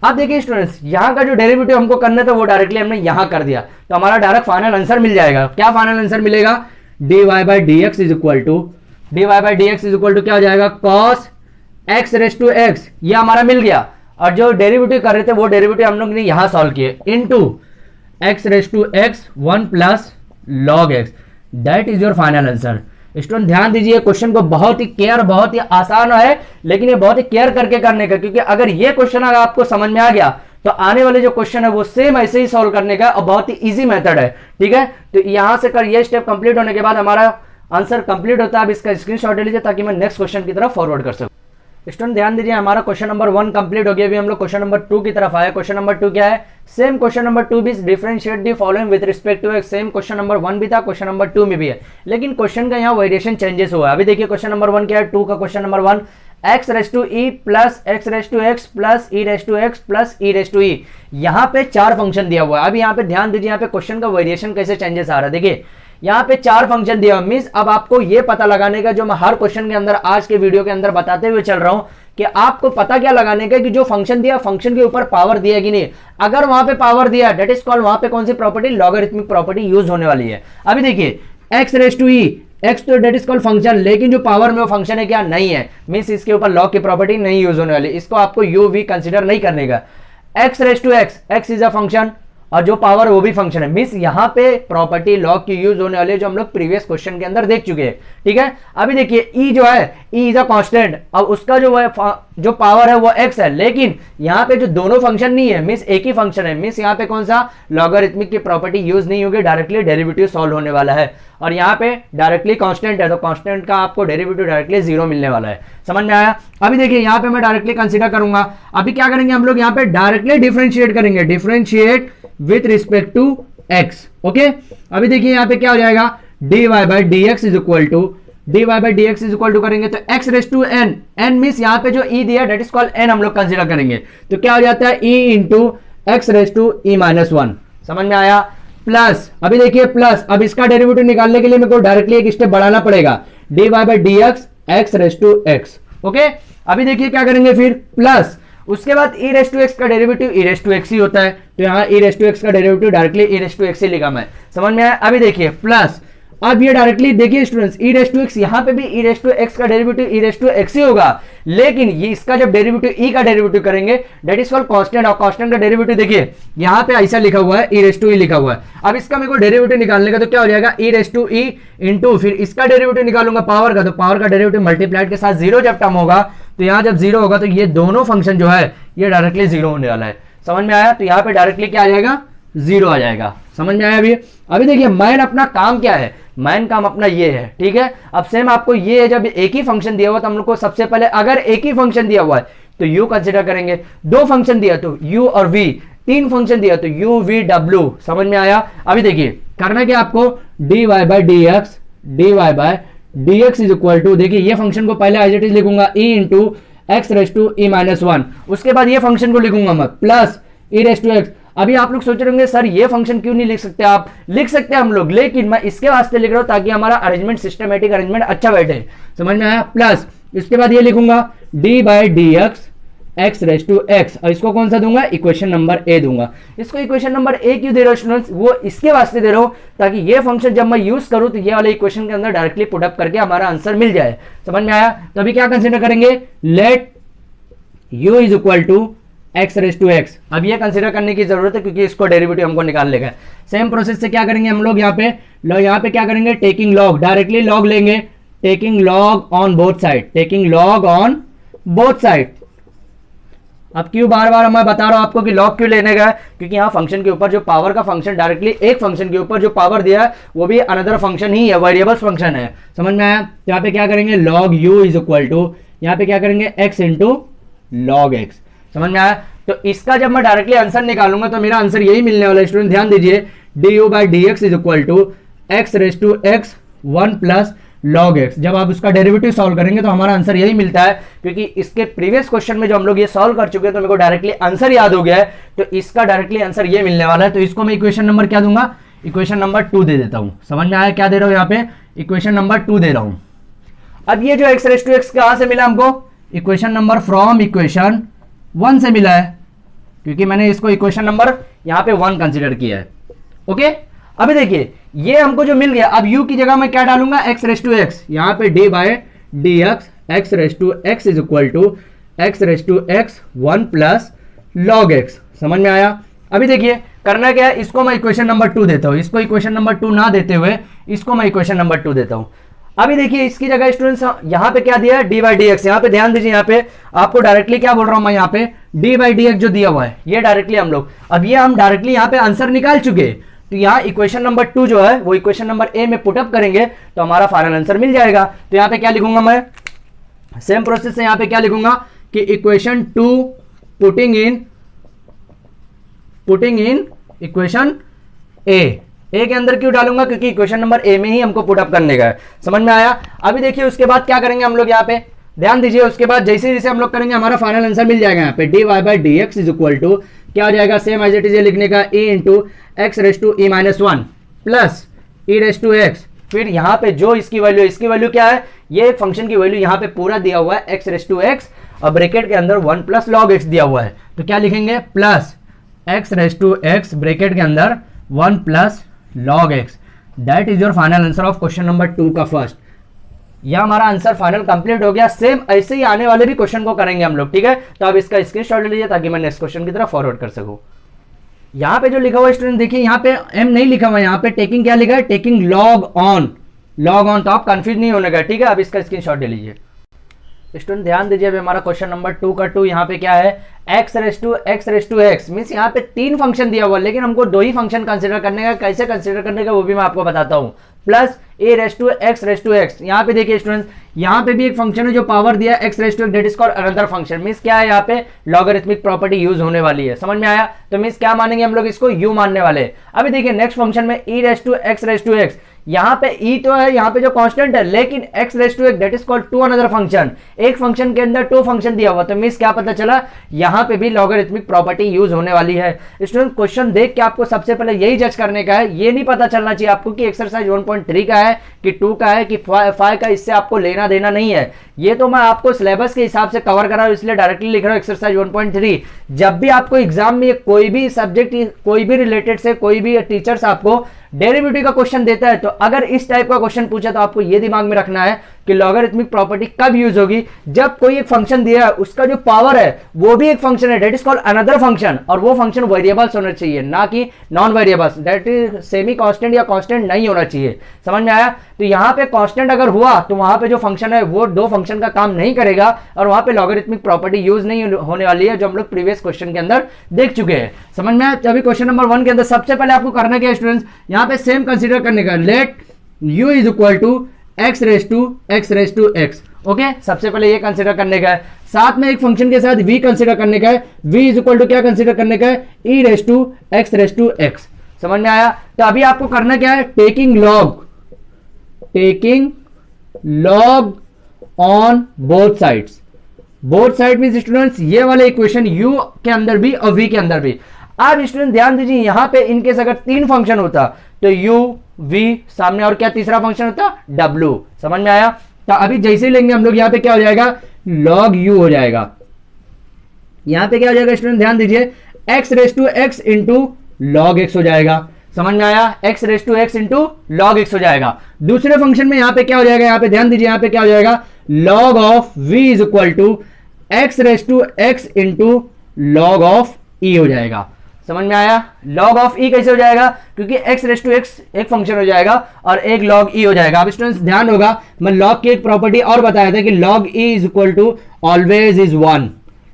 Speaker 1: अब देखिए स्टूडेंट्स यहाँ का जो डेरिवेटिव हमको करना था वो डायरेक्टली हमने यहाँ कर दिया, तो हमारा डायरेक्ट फाइनल आंसर मिल जाएगा। क्या फाइनल आंसर मिलेगा? dy by d x is equal to क्या हो जाएगा? cos x raise to x, ये हमारा मिल गया। और जो डेरिवेटिव कर रहे थे वो डेरिवेटिव हम लोग ने यहां सॉल्व किए into x raise to x 1 plus log x, that is your final answer. Student ध्यान दीजिए, क्वेश्चन को बहुत ही केयर, बहुत ही आसान है, लेकिन ये बहुत ही केयर करके करने का, क्योंकि अगर ये क्वेश्चन अगर आपको समझ में आ गया तो आने वाले जो क्वेश्चन है वो सेम ऐसे ही सॉल्व करने का और बहुत ही इजी मेथड है। ठीक है, तो यहां से कर ये स्टेप कंप्लीट होने के बाद हमारा आंसर कंप्लीट होता है। अब इसका स्क्रीनशॉट ले लीजिए ताकि मैं नेक्स्ट क्वेश्चन की तरफ फॉरवर्ड कर सकूं। स्टूडेंट ध्यान दीजिए, हमारा क्वेश्चन नंबर 1 कंप्लीट हो गया। अभी हम लोग क्वेश्चन नंबर 2 की तरफ आए। क्वेश्चन नंबर 2 क्या है? सेम क्वेश्चन नंबर 2 भी differentiate the following with respect to x. Same question number 1 भी था, क्वेश्चन नंबर 2 में भी है, लेकिन क्वेश्चन का यहाँ वेरिएशन चेंजेस हुआ है। अभी देखिए क्वेश्चन नंबर 1 क्या है, 2 का question number 1, x raise to e plus x raise to x plus e raise to x plus e raise to e. यहाँ पे 4 फंक्शन दिया हुआ है। अभी यहाँ पे ध्यान दीजिए, यहाँ पे क्वेश्चन का वेरिएशन कैसे चेंजेस आ रहा है। देखिए यहाँ पे 4 फंक्शन दिया हुआ, मींस अब आपको ये पता लगाने का, जो मैं हर क्वेश्चन के अंदर आज के वीडियो के अंदर बताते हुए चल रहा हूं, कि आपको पता क्या लगाने का कि जो फंक्शन दिया, फंक्शन के ऊपर पावर दिया कि नहीं। अगर वहां पे पावर दिया, दैट इज कॉल्ड, वहां पे कौन सी प्रॉपर्टी, लॉगरिथमिक प्रॉपर्टी यूज होने वाली है। अभी देखिए x raise to e, x तो डेट इज कॉल्ड फंक्शन, लेकिन जो पावर में वो फंक्शन है क्या, नहीं है, मींस इसके ऊपर लॉग की प्रॉपर्टी नहीं यूज होने वाली, इसको आपको यू वी कंसिडर नहीं करने का। X raise to x, x is a function और जो पावर वो भी फंक्शन है, मींस यहां पे प्रॉपर्टी लॉग की यूज होने वाली है, जो हम लोग प्रीवियस क्वेश्चन के अंदर देख चुके हैं। ठीक है, अभी देखिए ई जो है, ई इज अ कांस्टेंट, अब उसका जो पावर है वो एक्स है, लेकिन यहाँ पे जो दोनों फंक्शन नहीं है, मींस एक ही फंक्शन है, मींस यहाँ पे कौन सा लॉगरिथमिक की प्रॉपर्टी यूज नहीं होगी, डायरेक्टली डेरिवेटिव सॉल्व होने वाला है। और यहाँ पे डायरेक्टली कांस्टेंट है, तो कांस्टेंट का आपको डेरिवेटिव डायरेक्टली 0 मिलने वाला है। समझ में आया? अभी देखिए यहाँ पे मैं डायरेक्टली कंसीडर करूंगा। अभी क्या करेंगे हम लोग, यहाँ पे डायरेक्टली डिफरेंशिएट करेंगे, differentiate with respect to x. Okay, अभी देखिए यहाँ पे क्या हो जाएगा, dy by d x is equal to, dy by d x is equal to करेंगे तो x raise to n, n means यहाँ पे जो e दिया दैट इज कॉल्ड n, हम लोग कंसीडर करेंगे तो क्या हो जाता है, e into x raise to e minus 1। समझ में आया? प्लस, अभी देखिए प्लस, अब इसका डेरिवेटिव निकालने के लिए मेरे को डायरेक्टली एक स्टेप बढ़ाना पड़ेगा, dy by d x raise to x। Okay, अभी देखिए क्या करेंगे फिर, प्लस उसके बाद e रेस टू एक्स का derivative e raise to x ही होता है, तो यहाँ e रेस टू एक्स का derivative directly e raise to x ही लिखा मैं। समझ में आया? अभी देखिए प्लस, अब ये डायरेक्टली देखिए students, e raise to x, यहाँ पे भी e रेस टू एक्स का derivative e raise to x ही होगा, लेकिन ये इसका जब डेरिवेटिव e का डेरिवेटिव करेंगे दैट इज कॉल्ड कांस्टेंट, और कांस्टेंट का डेरिवेटिव देखिए यहाँ पे ऐसा लिखा हुआ है, e रेस टू e लिखा हुआ है। अब इसका मेरे को डेरिवेटिव निकालने का तो क्या हो जाएगा, e raise to e into, फिर इसका डेरिवेटिव निकालूंगा पावर का, तो पावर का डेरिवेटिव मल्टीप्लाइड के साथ 0 जब टर्म होगा, तो यहाँ जब 0 होगा तो ये दोनों फंक्शन जो है ये डायरेक्टली 0 होने वाला है। समझ में आया? तो यहाँ पे डायरेक्टली क्या आ जाएगा, 0 आ जाएगा। समझ में आया? अभी देखिए मैन अपना काम क्या है, मैन काम अपना ये है। ठीक है, अब सेम आपको ये है, जब एक ही फंक्शन दिया हुआ तो हम लोग को सबसे पहले, अगर एक ही फंक्शन दिया हुआ है तो u कंसिडर करेंगे, 2 फंक्शन दिया तो u और v, 3 फंक्शन दिया तो u v w। समझ में आया? अभी देखिए करना क्या आपको, dy by d x is equal to, देखिए ये फंक्शन को पहले एज इट इज लिखूंगा e into x raise to e minus 1, उसके बाद ये फंक्शन को लिखूंगा मैं plus e raise to x. अभी आप लोग सोच रहे होंगे सर ये फंक्शन क्यों नहीं लिख सकते, आप लिख सकते हैं हम लोग, लेकिन मैं इसके वास्ते लिख रहा हूं ताकि हमारा अरेंजमेंट, सिस्टमेटिक अरेंजमेंट अच्छा बैठे। समझ में आया? प्लस इसके बाद ये लिखूंगा d by d x raise to x, और इसको कौन सा दूंगा, इक्वेशन नंबर ए दूंगा। इसको इक्वेशन नंबर ए क्यों दे रहा हूं स्टूडेंट्स, वो इसके वास्ते दे रहा हूं ताकि ये फंक्शन जब मैं यूज करूं तो ये वाले इक्वेशन के अंदर डायरेक्टली पुट अप करके हमारा आंसर मिल जाए। समझ में आया? तो अभी क्या कंसीडर करेंगे, let u is equal to x raise to x. अब ये कंसीडर करने की जरूरत है क्योंकि इसको डेरिवेटिव हमको निकाल लेगा। सेम प्रोसेस से क्या करेंगे हम लोग, यहाँ पे क्या करेंगे, टेकिंग लॉग, डायरेक्टली लॉग लेंगे, taking log on both side, taking log on both side. अब क्यों बार बार मैं बता रहा हूं आपको कि लॉग क्यों लेने का, क्योंकि यहाँ फंक्शन के ऊपर जो पावर का फंक्शन, डायरेक्टली एक फंक्शन के ऊपर जो पावर दिया है वो भी अनदर फंक्शन ही है, वेरिएबल्स फंक्शन है। समझ में आया? यहाँ पे क्या करेंगे, log u is equal to, यहाँ पे क्या करेंगे x इंटू लॉग एक्स। समझ में आया? तो इसका जब मैं डायरेक्टली आंसर निकालूंगा तो मेरा आंसर यही मिलने वाला है स्टूडेंट, ध्यान दीजिए, d u by d x is equal to x raise to x 1 plus log x। जब आप उसका डेरिवेटिव सॉल्व करेंगे तो हमारा आंसर यही मिलता है, क्योंकि इसके प्रीवियस क्वेश्चन में जो हम लोग ये सॉल्व कर चुके हैं तो मेरे को डायरेक्टली आंसर याद हो गया है, तो इसका डायरेक्टली आंसर ये मिलने वाला है। तो इसको मैं इक्वेशन नंबर क्या दूंगा, इक्वेशन नंबर 2 दे देता हूं। समझ में आया? क्या दे रहा हूं यहाँ पे, इक्वेशन नंबर 2 दे रहा हूं। अब ये जो x रेस टू एक्स कहां से मिला हमको, इक्वेशन नंबर फ्रॉम इक्वेशन 1 से मिला है, क्योंकि मैंने इसको इक्वेशन नंबर यहाँ पे 1 कंसिडर किया है। ओके, अभी देखिए ये हमको जो मिल गया, अब u की जगह मैं क्या डालूंगा, x रेस टू एक्स, यहाँ पे d by d x raise to x is equal to x raise to x 1 plus log x. समझ में आया? अभी देखिए करना क्या है, इसको मैं इक्वेशन नंबर 2 देता हूं, इसको इक्वेशन नंबर 2 ना देते हुए इसको मैं इक्वेशन नंबर 2 देता हूं। अभी देखिए इसकी जगह स्टूडेंट्स यहां पे क्या दिया है, डी बाई डी एक्स। यहां पे ध्यान दीजिए, यहां पे आपको डायरेक्टली क्या बोल रहा हूं मैं, यहां पे डी बाई डी एक्स जो दिया हुआ है ये डायरेक्टली हम लोग, अब ये हम डायरेक्टली यहां पे आंसर निकाल चुके, तो यहाँ इक्वेशन नंबर 2 जो है वो इक्वेशन नंबर ए में पुटअप करेंगे तो हमारा फाइनल आंसर मिल जाएगा। तो यहाँ पे क्या लिखूंगा मैं, सेम प्रोसेस से यहाँ पे क्या लिखूंगा कि इक्वेशन 2 पुटिंग इन इक्वेशन ए के अंदर क्यों डालूंगा, क्योंकि इक्वेशन नंबर ए में ही हमको पुटअप करने का है। समझ में आया? अभी देखिए उसके बाद क्या करेंगे हम लोग, यहाँ पे ध्यान दीजिए, उसके बाद जैसे जैसे हम लोग करेंगे हमारा फाइनल आंसर मिल जाएगा। यहाँ पे d y by d x is equal to क्या हो जाएगा, सेम एज इट इज लिखने का, a into x raise to e minus 1 plus e raise to x, फिर यहाँ पे जो इसकी वैल्यू क्या है, ये फंक्शन की वैल्यू यहाँ पे पूरा दिया हुआ है एक्स रेस टू एक्स और ब्रैकेट के अंदर 1 प्लस लॉग एक्स दिया हुआ है, तो क्या लिखेंगे plus x raise to x bracket के अंदर 1 plus log x. That is your final answer of question number 2 का फर्स्ट। यह हमारा आंसर फाइनल कंप्लीट हो गया। सेम ऐसे ही आने वाले भी क्वेश्चन को करेंगे हम लोग, ठीक है? तो आप इसका स्क्रीनशॉट ले लीजिए ताकि मैं नेक्स्ट क्वेश्चन की तरफ फॉरवर्ड कर सकूं। यहाँ पे जो लिखा हुआ है स्टूडेंट देखिए, यहाँ पे एम नहीं लिखा हुआ है, यहाँ पे टेकिंग क्या लिखा है, टेकिंग लॉग ऑन, तो आप कंफ्यूज नहीं होने का, ठीक है? अब इसका स्क्रीनशॉट ले लीजिए। स्टूडेंट ध्यान दीजिए, अभी हमारा क्वेश्चन नंबर 2 का 2 यहाँ पे क्या है, x raise to x means यहाँ पे 3 फंक्शन दिया हुआ, लेकिन हमको 2 ही फंक्शन कंसिडर करने का, कैसे कंसिडर करने का वो भी मैं आपको बताता हूँ। Plus a raise to x, यहाँ पे देखिए स्टूडेंट्स, यहाँ पे भी एक फंक्शन है जो पावर दिया x raise to x, that is called another function. मीन्स क्या है, यहाँ पे लॉगरिथमिक प्रॉपर्टी यूज होने वाली है। समझ में आया? तो मीन्स क्या मानेंगे हम लोग, इसको यू मानने वाले। अभी देखिए नेक्स्ट फंक्शन में ई रेस टू एक्स, यहाँ पे ई तो है, यहाँ पे जो कांस्टेंट है, लेकिन x raise to x that is called to another function. एक फंक्शन के अंदर 2 फंक्शन दिया हुआ, तो मींस क्या पता चला, यहाँ पे भी लॉगरिथमिक प्रॉपर्टी यूज होने वाली है। स्टूडेंट क्वेश्चन देख के आपको सबसे पहले यही जज करने का है, ये नहीं पता चलना चाहिए आपको कि एक्सरसाइज 1.3 का है कि 2 का है कि 5 का, इससे आपको लेना देना नहीं है। ये तो मैं आपको सिलेबस के हिसाब से कवर कर रहा हूं, इसलिए डायरेक्टली लिख रहा हूं एक्सरसाइज 1.3। जब भी आपको एग्जाम में कोई भी सब्जेक्ट, कोई भी रिलेटेड से कोई भी टीचर्स आपको डेरिवेटिव का क्वेश्चन देता है, तो अगर इस टाइप का क्वेश्चन पूछा तो आपको यह दिमाग में रखना है कि लॉगरिथमिक प्रॉपर्टी कब यूज होगी, जब कोई एक फंक्शन दिया है उसका जो पावर है वो भी एक फंक्शन है, that is called another function, और वो फंक्शन वेरिएबल्स होना चाहिए, ना कि non variables, that is semi constant या कांस्टेंट नहीं होना चाहिए। समझ में आया? तो यहाँ पे कांस्टेंट अगर हुआ तो वहां पे जो फंक्शन है वो 2 फंक्शन का काम नहीं करेगा, और वहां पे लॉगरिथमिक प्रॉपर्टी यूज नहीं होने वाली है, जो हम लोग प्रीवियस क्वेश्चन के अंदर देख चुके हैं। समझ में आया? अभी क्वेश्चन नंबर 1 के अंदर सबसे पहले आपको करना क्या है स्टूडेंट्स, यहाँ पे सेम कंसीडर करने का, let u is equal to x raise to x. Okay, सबसे पहले ये कंसीडर करने का है, साथ में एक फंक्शन के साथ v कंसीडर करने का है, v इज इक्वल टू क्या कंसीडर करने का है, e रेस टू एक्स। समझ में आया? तो अभी आपको करना क्या है, taking log on both sides. Both side means students ये वाले इक्वेशन u के अंदर भी और v के अंदर भी। अब स्टूडेंट ध्यान दीजिए, यहां पे इनकेस अगर 3 फंक्शन होता तो u v सामने और क्या तीसरा फंक्शन होता w। समझ में आया? तो अभी जैसे ही लेंगे हम लोग, यहां पे क्या हो जाएगा, log u हो जाएगा। यहां पे क्या हो जाएगा स्टूडेंट, ध्यान दीजिए, x raise to x into log x हो जाएगा। समझ में आया? x raise to x into log x हो जाएगा। दूसरे फंक्शन में यहां पे क्या हो जाएगा, यहां पे ध्यान दीजिए, यहां पे क्या हो जाएगा, log of v is equal to x raise to x into log of e हो जाएगा। समझ में आया? log ऑफ e कैसे हो जाएगा, क्योंकि x रेस टू x एक फंक्शन हो जाएगा और एक log e हो जाएगा। अब स्टूडेंट्स ध्यान होगा, मैं log की एक प्रॉपर्टी और बताया था कि log e is equal to always is 1।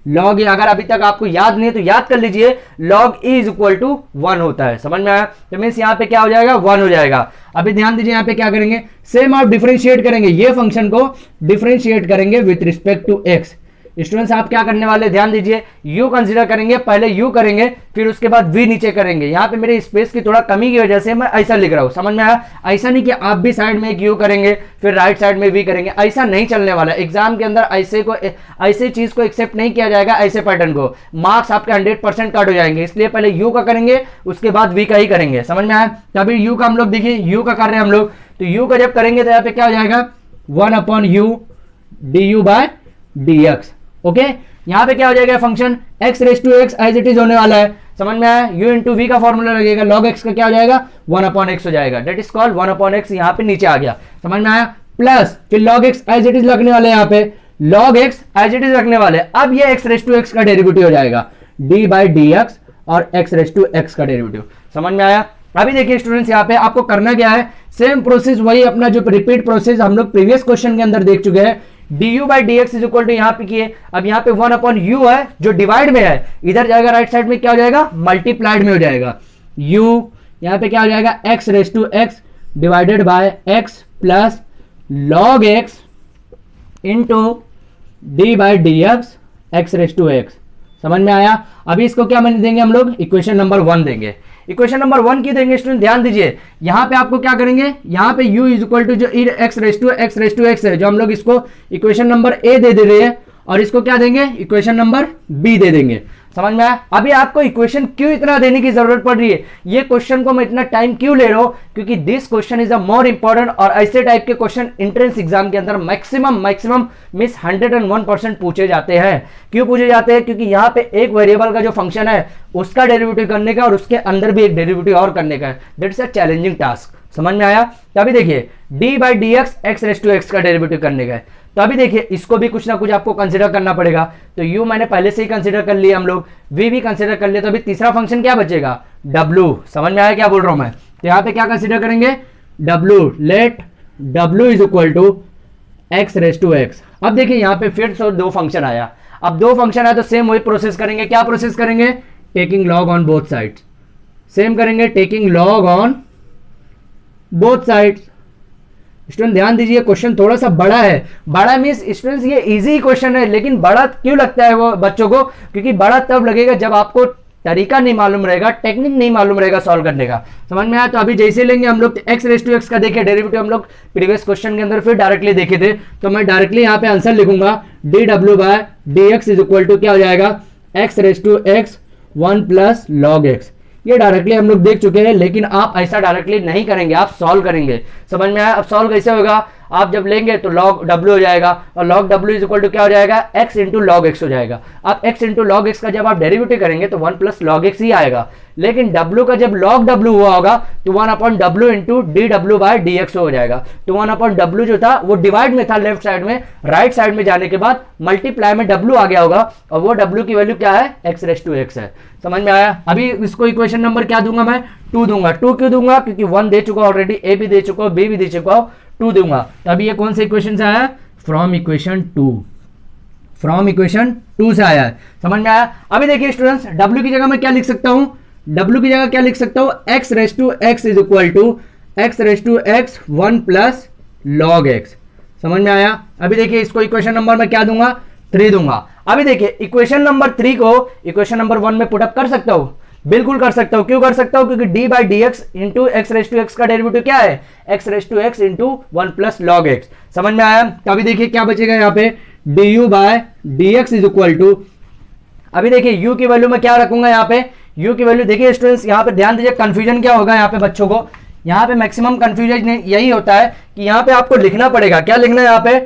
Speaker 1: log e अगर अभी तक आपको याद नहीं है तो याद कर लीजिए, log e is equal to 1 होता है। समझ में आया? तो मीन्स यहाँ पे क्या हो जाएगा, 1 हो जाएगा। अभी ध्यान दीजिए, यहाँ पे क्या करेंगे, सेम आप डिफरेंशिएट करेंगे, ये फंक्शन को डिफरेंशिएट करेंगे with respect to x। Students आप क्या करने वाले, ध्यान दीजिए, u कंसीडर करेंगे, पहले u करेंगे, फिर उसके बाद v नीचे करेंगे। यहाँ पे मेरे स्पेस की थोड़ा कमी की वजह से मैं ऐसा लिख रहा हूँ। समझ में आया? ऐसा नहीं कि आप भी साइड में एक u करेंगे फिर राइट साइड में v करेंगे, ऐसा नहीं चलने वाला। एग्जाम के अंदर ऐसे चीज को एक्सेप्ट नहीं किया जाएगा, ऐसे पैटर्न को, मार्क्स आपके 100% कट हो जाएंगे। इसलिए पहले u का करेंगे, उसके बाद v का ही करेंगे। समझ में आया? तभी u का हम लोग देखिए, u का कर रहे हैं हम लोग, तो u का जब करेंगे तो यहाँ पे क्या हो जाएगा, 1/u du by dx। Okay, यहां पे क्या हो जाएगा, function x raise to x as it is होने वाला है। समझ में आया? u इंटू वी का फॉर्मूला लगेगा, log x का क्या हो जाएगा, 1/x हो जाएगा, दैट इज कॉल्ड 1/x। यहां पे नीचे आ गया। समझ में आया? प्लस फिर log x as it is लगने वाला है, यहाँ पे log x as it is रखने वाले। अब ये x रेस टू एक्स का डेरिवेटिव हो जाएगा d बाई डी एक्स और x रेस टू एक्स का डेरिवेटिव। समझ में आया? अभी देखिए स्टूडेंट्स, यहाँ पे आपको करना क्या है, सेम प्रोसेस वही अपना जो रिपीट प्रोसेस हम लोग प्रीवियस क्वेश्चन के अंदर देख चुके हैं। du by d x is equal to यहाँ पे किए, अब यहाँ पे 1 अपॉन u है जो डिवाइड में है, इधर जाएगा राइट साइड में क्या हो जाएगा, मल्टीप्लाइड में हो जाएगा। u यहाँ पे क्या हो जाएगा, x raise to x divided by x plus log x into d by d x x raise to x. समझ में आया? अभी इसको क्या मान देंगे हम लोग, इक्वेशन नंबर 1 देंगे। इक्वेशन नंबर 1 की देंगे स्टूडेंट, ध्यान दीजिए यहां पे आपको क्या करेंगे, यहां पे u इज इक्वल टू जो एक्स रेस टू एक्स है, जो हम लोग इसको इक्वेशन नंबर a दे रहे हैं, और इसको क्या देंगे, इक्वेशन नंबर b दे देंगे। समझ में आया? अभी आपको इक्वेशन क्यों इतना देने की जरूरत पड़ रही है, ये क्वेश्चन को मैं इतना टाइम क्यों ले रहा हूं, क्योंकि this question is a more important, और ऐसे टाइप के क्वेश्चन एंट्रेंस एग्जाम के अंदर मैक्सिमम मिस 101% पूछे जाते हैं। क्यों पूछे जाते हैं? क्योंकि यहाँ पे एक वेरिएबल का जो फंक्शन है उसका डेरिवेटिव करने का और उसके अंदर भी एक डेरिवेटिव और करने का है, दैट्स अ चैलेंजिंग टास्क। समझ में आया? तो अभी देखिए d by d x x raise to x का डेरिवेटिव करने का है, तो अभी देखिए इसको भी कुछ ना कुछ आपको कंसीडर करना पड़ेगा। तो u मैंने पहले से ही कंसीडर कर लिया, हम लोग v भी कंसीडर कर लिया, तो अभी तीसरा फंक्शन क्या बचेगा, w। समझ में आया क्या बोल रहा हूं मैं? तो यहाँ पे क्या कंसीडर करेंगे, w, let w is equal to x raise to x. अब देखिए यहाँ पे फिर से दो फंक्शन आया, अब दो फंक्शन आया तो सेम वही प्रोसेस करेंगे। क्या प्रोसेस करेंगे, taking log on both sides, same करेंगे taking log on both sides. Student ध्यान दीजिए क्वेश्चन थोड़ा सा बड़ा है, बड़ा मीन्स स्टूडेंट्स ये इजी क्वेश्चन है, लेकिन बड़ा क्यों लगता है वो बच्चों को, क्योंकि बड़ा तब लगेगा जब आपको तरीका नहीं मालूम रहेगा, टेक्निक नहीं मालूम रहेगा सॉल्व करने का। समझ में आया? तो अभी जैसे लेंगे हम लोग एक्स रेस टू एक्स का देखे डेरिवेटिव हम लोग प्रीवियस क्वेश्चन के अंदर फिर डायरेक्टली देखे थे, तो मैं डायरेक्टली यहाँ पे आंसर लिखूंगा डी डब्ल्यू by d x is equal to क्या हो जाएगा, x raise to x 1 plus log x. ये डायरेक्टली हम लोग देख चुके हैं, लेकिन आप ऐसा डायरेक्टली नहीं करेंगे, आप सॉल्व करेंगे। समझ में आया? अब सॉल्व कैसे होगा, आप जब लेंगे तो log w हो जाएगा, और log w is equal to क्या हो जाएगा, x इंटू लॉग एक्स हो जाएगा। अब x इंटू लॉग एक्स का जब आप डेरिवेटिव करेंगे तो 1 प्लस लॉग एक्स ही आएगा, लेकिन w का जब log w हुआ होगा तो 1 अपॉन w इंटू डी डब्ल्यू बाय डी एक्स हो जाएगा। तो 1 अपॉन w जो था वो डिवाइड में था लेफ्ट साइड में, राइट साइड में जाने के बाद मल्टीप्लाई में w आ गया होगा, और वो w की वैल्यू क्या है, x रेस टू x है। समझ में आया? अभी इसको इक्वेशन नंबर क्या दूंगा मैं, 2 दूंगा। 2 क्यों दूंगा, क्योंकि 1 दे चुका ऑलरेडी, a भी दे चुका हूं, b भी दे चुका हूं, 2 दूंगा। तो अभी ये कौन से इक्वेशन से आया है, फ्रॉम इक्वेशन 2, फ्रॉम इक्वेशन 2 से आया है। समझ में आया? अभी देखिए स्टूडेंट्स, w की जगह मैं क्या लिख सकता हूं, w की जगह क्या लिख सकता हूं, x raise to x is equal to x raise to x 1 plus log x। समझ में आया? अभी देखिए इसको इक्वेशन नंबर में क्या दूंगा, 3 दूंगा। अभी देखिए इक्वेशन नंबर 3 को इक्वेशन नंबर 1 में पुटअप कर सकता हूं, बिल्कुल कर सकता हूं। क्यों कर सकता हूं, क्योंकि d by d x into x raise to x का डेरिवेटिव क्या है, x raise to x into 1 plus log x. समझ में आया? तो अभी देखिए क्या बचेगा यहाँ पे, du by d x is equal to, अभी देखिए u की वैल्यू में क्या रखूंगा, यहाँ पे u की वैल्यू देखिए स्टूडेंट्स, यहाँ पे ध्यान दीजिए कंफ्यूजन क्या होगा यहाँ पे बच्चों को, यहाँ पे मैक्सिमम कंफ्यूजन यही होता है कि यहाँ पे आपको लिखना पड़ेगा, क्या लिखना है यहाँ पे,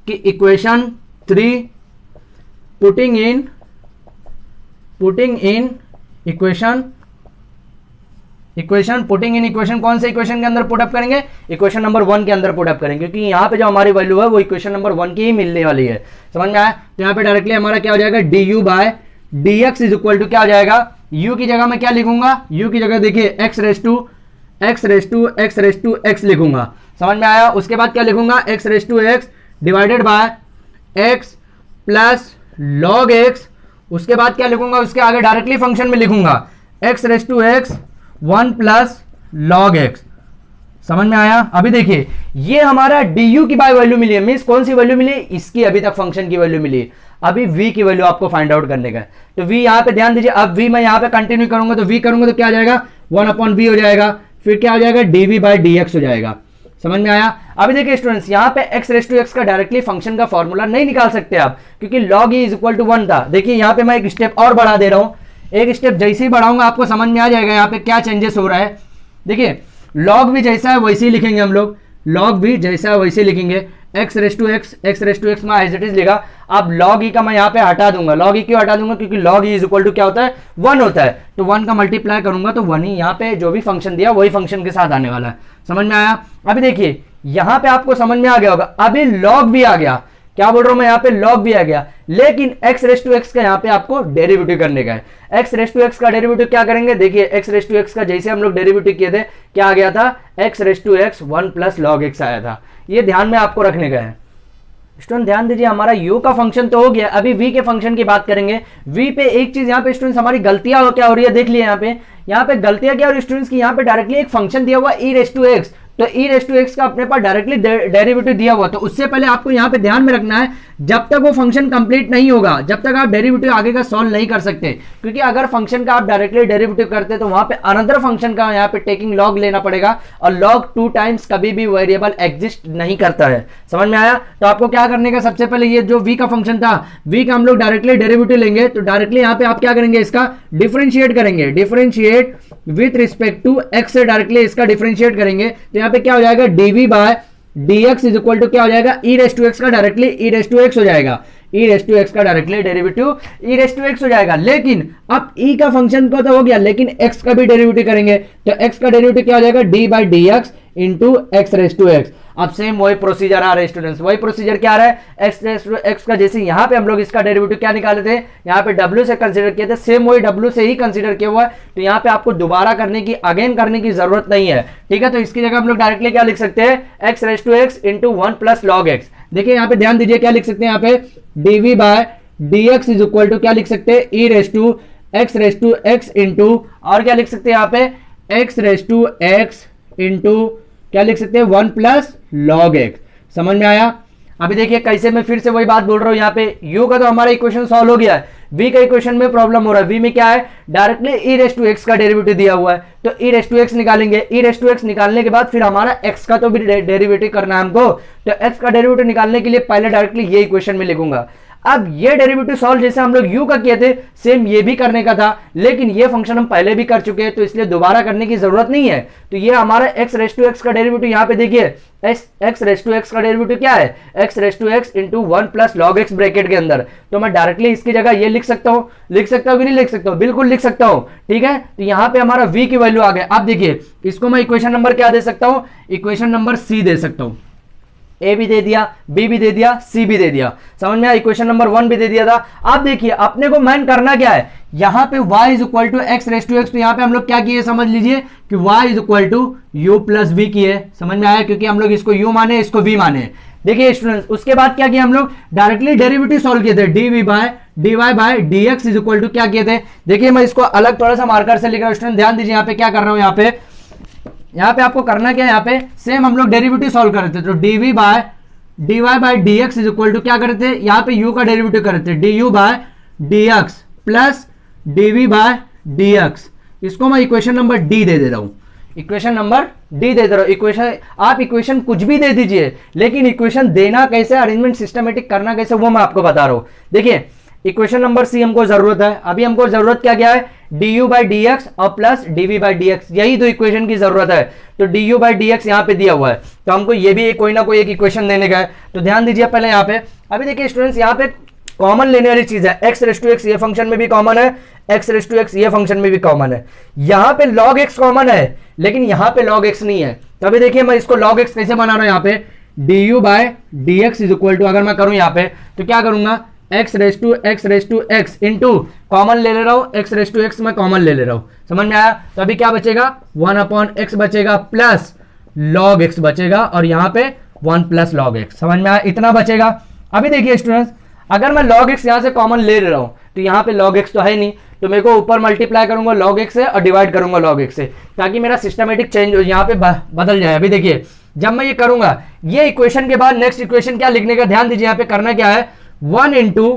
Speaker 1: कि इक्वेशन 3 पुटिंग इन इक्वेशन कौन से इक्वेशन के अंदर पुटअप करेंगे, इक्वेशन नंबर 1 के अंदर पुटअप करेंगे, क्योंकि यहाँ पे जो हमारी वैल्यू है वो इक्वेशन नंबर 1 की ही मिलने वाली है। समझ में आया? तो यहाँ पे डायरेक्टली हमारा क्या हो जाएगा, du by d x is equal to क्या हो जाएगा, u की जगह मैं क्या लिखूंगा, u की जगह देखिए x रेस टू x लिखूंगा। समझ में आया? उसके बाद क्या लिखूंगा, x raise to x divided by x plus log x। उसके बाद क्या लिखूंगा, उसके आगे डायरेक्टली फंक्शन में लिखूंगा x raise to x 1 plus log x। समझ में आया? अभी देखिए ये हमारा du की बाय वैल्यू मिली है, मींस कौन सी वैल्यू मिली, इसकी अभी तक फंक्शन की वैल्यू मिली। अभी v की वैल्यू आपको फाइंड आउट करने का है, तो v यहाँ पे ध्यान दीजिए, अब v मैं यहाँ पे कंटिन्यू करूंगा तो v करूंगा तो क्या आ जाएगा, 1 अपॉन v हो जाएगा, फिर क्या हो जाएगा, dv बाय dx हो जाएगा। समझ में आया? अभी देखिए स्टूडेंट्स, यहाँ पे x रेस टू x का डायरेक्टली फंक्शन का फॉर्मूला नहीं निकाल सकते आप, क्योंकि log e is equal to 1 था। देखिए यहाँ पे मैं एक स्टेप और बढ़ा दे रहा हूँ, एक स्टेप जैसे ही बढ़ाऊंगा आपको समझ में आ जाएगा यहाँ पे क्या चेंजेस हो रहा है। देखिए log भी जैसा है वैसे ही लिखेंगे हम लोग, log भी जैसा है वैसे लिखेंगे, x रेस टू x मैं एज इट इज लिखा। अब log e का मैं यहाँ पे हटा दूंगा, log e क्यों हटा दूंगा, क्योंकि log e is equal to क्या होता है, 1 होता है, तो 1 का मल्टीप्लाई करूंगा तो 1 ही यहाँ पे जो भी फंक्शन दिया वही फंक्शन के साथ आने वाला है। समझ में आया? अभी देखिए यहाँ पे आपको समझ में आ गया होगा, अभी log भी आ गया, क्या बोल रहा हूं मैं, यहाँ पे log भी आ गया, लेकिन x रेस टू एक्स का यहाँ पे आपको डेरिवेटिव करने का है। x रेस टू एक्स का डेरिवेटिव क्या करेंगे, देखिए x रेस टू एक्स का जैसे हम लोग डेरिवेटिव किए थे क्या आ गया था, x raise to x 1 plus log x आया था। ये ध्यान में आपको रखने का है। स्टूडेंट ध्यान दीजिए, हमारा u का फंक्शन तो हो गया, अभी v के फंक्शन की बात करेंगे। v पे एक चीज यहाँ पे स्टूडेंट्स हमारी गलतियां क्या हो रही है, देख लिए यहाँ पे गलतियां क्या हो रही है स्टूडेंट्स की, यहाँ पे डायरेक्टली एक फंक्शन दिया हुआ e रेस टू एक्स, तो e रेस टू एक्स का अपने पास डायरेक्टली डेरिवेटिव दिया हुआ, तो उससे पहले आपको यहाँ पे ध्यान में रखना है, जब तक वो फंक्शन कंप्लीट नहीं होगा, जब तक आप डेरिवेटिव आगे का सॉल्व नहीं कर सकते, क्योंकि अगर फंक्शन का आप डायरेक्टली डेरिवेटिव करते तो वहां पे अनदर फंक्शन का यहाँ पे टेकिंग लॉग लेना पड़ेगा, और लॉग 2 टाइम्स कभी भी वेरिएबल एग्जिस्ट नहीं करता है। समझ में आया? तो आपको क्या करने का, सबसे पहले ये जो v का फंक्शन था, v का हम लोग डायरेक्टली डेरिवेटिव लेंगे, तो डायरेक्टली यहाँ पे आप क्या करेंगे, इसका डिफरेंशिएट करेंगे, differentiate with respect to x से डायरेक्टली इसका डिफरेंशिएट करेंगे, तो यहाँ पे क्या हो जाएगा, dv by dx is equal to क्या हो जाएगा, e रेस टू एक्स का directly e raise to x हो जाएगा, e रेस टू एक्स का directly derivative e raise to x हो जाएगा। लेकिन अब e का फंक्शन को तो हो गया, लेकिन x का भी डेरिवेटिव करेंगे, तो x का डेरिवेटिव क्या हो जाएगा, d by d x into x raise to x. अब सेम वही प्रोसीजर आ रहा है स्टूडेंट्स, वही प्रोसीजर क्या आ रहा है, एक्स रेस टू एक्स का जैसे यहाँ पे हम लोग इसका डेरिवेटिव क्या निकाले थे, यहाँ पे w से कंसीडर किए थे, सेम वही w से ही कंसीडर किया हुआ है, तो यहाँ पे आपको दोबारा करने की, अगेन करने की जरूरत नहीं है। ठीक है, तो इसकी जगह हम लोग डायरेक्टली क्या लिख सकते हैं, x raise to x into 1 plus log x. देखिए यहाँ पे ध्यान दीजिए, क्या लिख सकते हैं यहाँ पे, dv by dx is equal to क्या लिख सकते हैं, e raise to x into, और क्या लिख सकते हैं यहाँ पे, x raise to x into क्या लिख सकते हैं, 1 प्लस लॉग एक्स। समझ में आया? अभी देखिए कैसे मैं फिर से वही बात बोल रहा हूं, यहाँ पे u का तो हमारा इक्वेशन सॉल्व हो गया है, v का इक्वेशन में प्रॉब्लम हो रहा है। v में क्या है, directly e raise to x का डेरिवेटिव दिया हुआ है, तो e रेस टू एक्स निकालेंगे, e रेस टू एक्स निकालने के बाद फिर हमारा x का तो भी डेरिवेटिव करना है हमको, तो x का डेरिवेटिव निकालने के लिए पहले डायरेक्टली ये इक्वेशन में लिखूंगा। अब ये डेरिवेटिव सॉल्व जैसे हम लोग u का किए थे, सेम ये भी करने का था, लेकिन ये फंक्शन हम पहले भी कर चुके हैं, तो इसलिए दोबारा करने की जरूरत नहीं है। तो ये हमारा x रेस टू एक्स का डेरिवेटिव, यहाँ पे देखिए x रेस टू एक्स का डेरिवेटिव क्या है, x raise to x into 1 plus log x bracket के अंदर, तो मैं डायरेक्टली इसकी जगह ये लिख सकता हूँ कि नहीं लिख सकता हूँ, बिल्कुल लिख सकता हूँ। ठीक है, तो यहाँ पे हमारा v की वैल्यू आ गया। अब देखिए इसको मैं इक्वेशन नंबर क्या दे सकता हूँ, इक्वेशन नंबर c दे सकता हूँ, ए भी दे दिया, बी भी दे दिया, सी भी दे दिया। समझ में आया? इक्वेशन नंबर 1 भी दे दिया था। अब देखिए अपने को मैन करना क्या है, यहां पे y is equal to x raise to x, तो यहां पे हम लोग क्या किए समझ लीजिए कि y is equal to u plus v किए। समझ में आया? क्योंकि हम लोग इसको u माने, इसको v माने। देखिए स्टूडेंट्स, उसके बाद क्या किया हम लोग, डायरेक्टली डेरिवेटिव सॉल्व किए थे, dv by dy by dx is equal to क्या किए थे, देखिए मैं इसको अलग थोड़ा सा मार्कर से लिख रहा हूं। स्टूडेंट ध्यान दीजिए, यहाँ पे क्या कर रहा हूं, यहाँ पे आपको करना क्या है, यहाँ पे सेम हम लोग डेरिवेटिव सॉल्व कर रहे थे, तो dv by dy by dx is equal to क्या करते थे, यहाँ पे u का डेरिवेटिव करते थे, du by dx plus dv by dx। इसको मैं इक्वेशन नंबर d दे रहा हूं, इक्वेशन नंबर d दे रहा हूं। इक्वेशन आप इक्वेशन कुछ भी दे दीजिए, लेकिन इक्वेशन देना कैसे, अरेंजमेंट सिस्टमेटिक करना कैसे, वो मैं आपको बता रहा हूं। देखिए इक्वेशन नंबर सी हमको जरूरत है, अभी हमको जरूरत क्या है, du बाई dx और प्लस dv बाई dx, यही दो इक्वेशन की जरूरत है। तो du बाई dx यहाँ पे दिया हुआ है, तो हमको ये भी कोई ना कोई एक इक्वेशन देने का है। तो ध्यान दीजिए पहले यहाँ पे, अभी देखिए स्टूडेंट्स, यहाँ पे कॉमन लेने वाली चीज है, x रेस टू एक्स ये फंक्शन में भी कॉमन है, x रेस टू एक्स ये फंक्शन में भी कॉमन है। यहाँ पे log x कॉमन है, लेकिन यहाँ पे log x नहीं है। तो अभी देखिए मैं इसको log x कैसे बना रहा हूँ, यहाँ पे du by dx is equal to, अगर मैं करूँ यहाँ पे तो क्या करूंगा, x raise to x into common ले रहा हूं, x रेस टू एक्स मैं कॉमन ले रहा हूं। समझ में आया? तो अभी क्या बचेगा, 1 अपॉन x बचेगा प्लस log x बचेगा, और यहाँ पे 1 प्लस log x। समझ में आया? इतना बचेगा। अभी देखिए स्टूडेंट्स, अगर मैं log x यहाँ से कॉमन ले रहा हूं, तो यहाँ पे log x तो है नहीं, तो मेरे को ऊपर मल्टीप्लाई करूंगा log x से और डिवाइड करूंगा log x से, ताकि मेरा सिस्टमेटिक चेंज यहाँ पे बदल जाए। अभी देखिए जब मैं ये करूंगा, ये इक्वेशन के बाद नेक्स्ट इक्वेशन क्या लिखने का, ध्यान दीजिए यहाँ पे करना क्या है, 1 into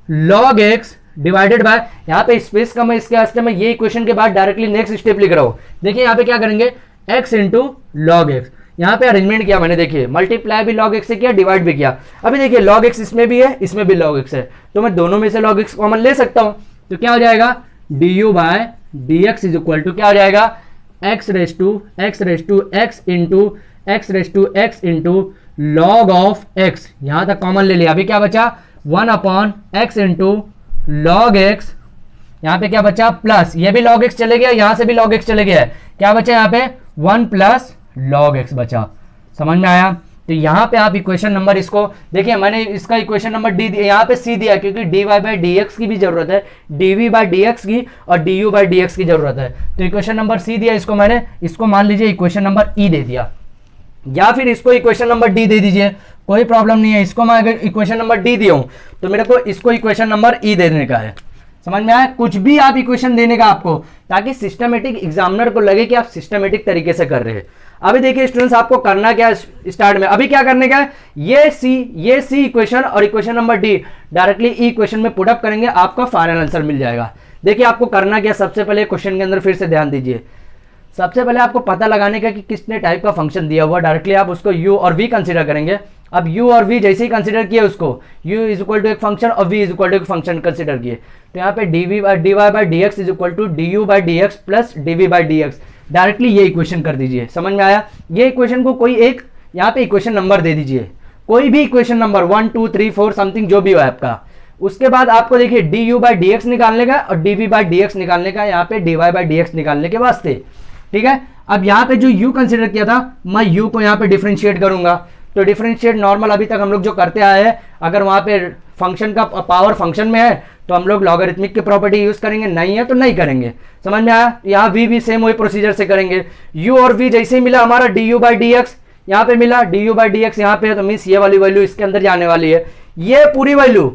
Speaker 1: log x divided bye, यहाँ पे स्पेस का मैं इसके वास्ते मैं ये इक्वेशन के बाद डायरेक्टली नेक्स्ट स्टेप लिख रहा हूँ। देखिए यहाँ पे क्या करेंगे, x इंटू लॉग एक्स, यहाँ पे अरेंजमेंट किया मैंने, देखिए मल्टीप्लाई भी log x से किया, डिवाइड भी किया। अभी देखिए log x इसमें भी है, इसमें भी log x है, तो मैं दोनों में से log x कॉमन ले सकता हूँ। तो क्या हो जाएगा, du by dx is equal to क्या हो जाएगा, x raise to x into log of x, यहां तक कॉमन ले लिया। अभी क्या बचा, 1 upon x into log x, यहाँ पे क्या बचा, प्लस ये भी log x चले गया, यहां से भी log x चले गया, क्या बचा यहाँ पे 1 प्लस log x बचा। समझ में आया? तो यहाँ पे आप इक्वेशन नंबर इसको देखिए, मैंने इसका इक्वेशन नंबर डी यहाँ पे सी दिया क्योंकि d y by d x की भी जरूरत है, d v by d x की और d u by d x की जरूरत है। तो इक्वेशन नंबर सी दिया इसको मैंने, इसको मान लीजिए इक्वेशन नंबर ई दे दिया, या फिर इसको इक्वेशन नंबर डी दे दीजिए, कोई प्रॉब्लम नहीं है। इसको मैं अगर इक्वेशन नंबर डी दिया हूं तो मेरे को इसको इक्वेशन नंबर ई देने का है। समझ में आया? कुछ भी आप इक्वेशन देने का आपको, ताकि सिस्टमेटिक एग्जामिनर को लगे कि आप सिस्टमेटिक तरीके से कर रहे हैं। अभी देखिए स्टूडेंट्स, आपको करना क्या है स्टार्ट में, अभी क्या करने का है, ये सी इक्वेशन और इक्वेशन नंबर डी डायरेक्टली ई इक्वेशन में पुट अप करेंगे, आपका फाइनल आंसर मिल जाएगा। देखिए आपको करना क्या, सबसे पहले क्वेश्चन के अंदर फिर से ध्यान दीजिए, सबसे पहले आपको पता लगाने का कि कितने टाइप का फंक्शन दिया हुआ, डायरेक्टली आप उसको u और v कंसीडर करेंगे। अब u और v जैसे ही कंसीडर किए उसको u इज इक्वल टू एक फंक्शन और v इज इक्वल टू एक फंक्शन कंसीडर किए, तो यहाँ पे dy by d x is equal to d u by d x plus dv by d x, directly ये इक्वेशन कर दीजिए। समझ में आया? ये इक्वेशन को कोई एक यहाँ पे इक्वेशन नंबर दे दीजिए, कोई भी इक्वेशन नंबर 1 2 3 4 समथिंग जो भी हो आपका। उसके बाद आपको देखिए D u by d x निकालने का और dv बाई डी एक्स निकालने का, यहाँ पे dy बाई डी एक्स निकालने के वास्ते। ठीक है, अब यहाँ पे जो u कंसीडर किया था, मैं u को यहाँ पे डिफरेंशिएट करूंगा। तो डिफरेंशिएट नॉर्मल अभी तक हम लोग जो करते आए हैं, अगर वहाँ पे फंक्शन का पावर फंक्शन में है तो हम लोग लॉगरिथमिक की प्रॉपर्टी यूज करेंगे, नहीं है तो नहीं करेंगे। समझ में आया? यहाँ v भी सेम वही प्रोसीजर से करेंगे। u और v जैसे ही मिला हमारा du बाई डी एक्स, यहाँ पे मिला du बाई डी एक्स यहाँ पे, तो मीन्स ये वाली वैल्यू इसके अंदर जाने वाली है, ये पूरी वैल्यू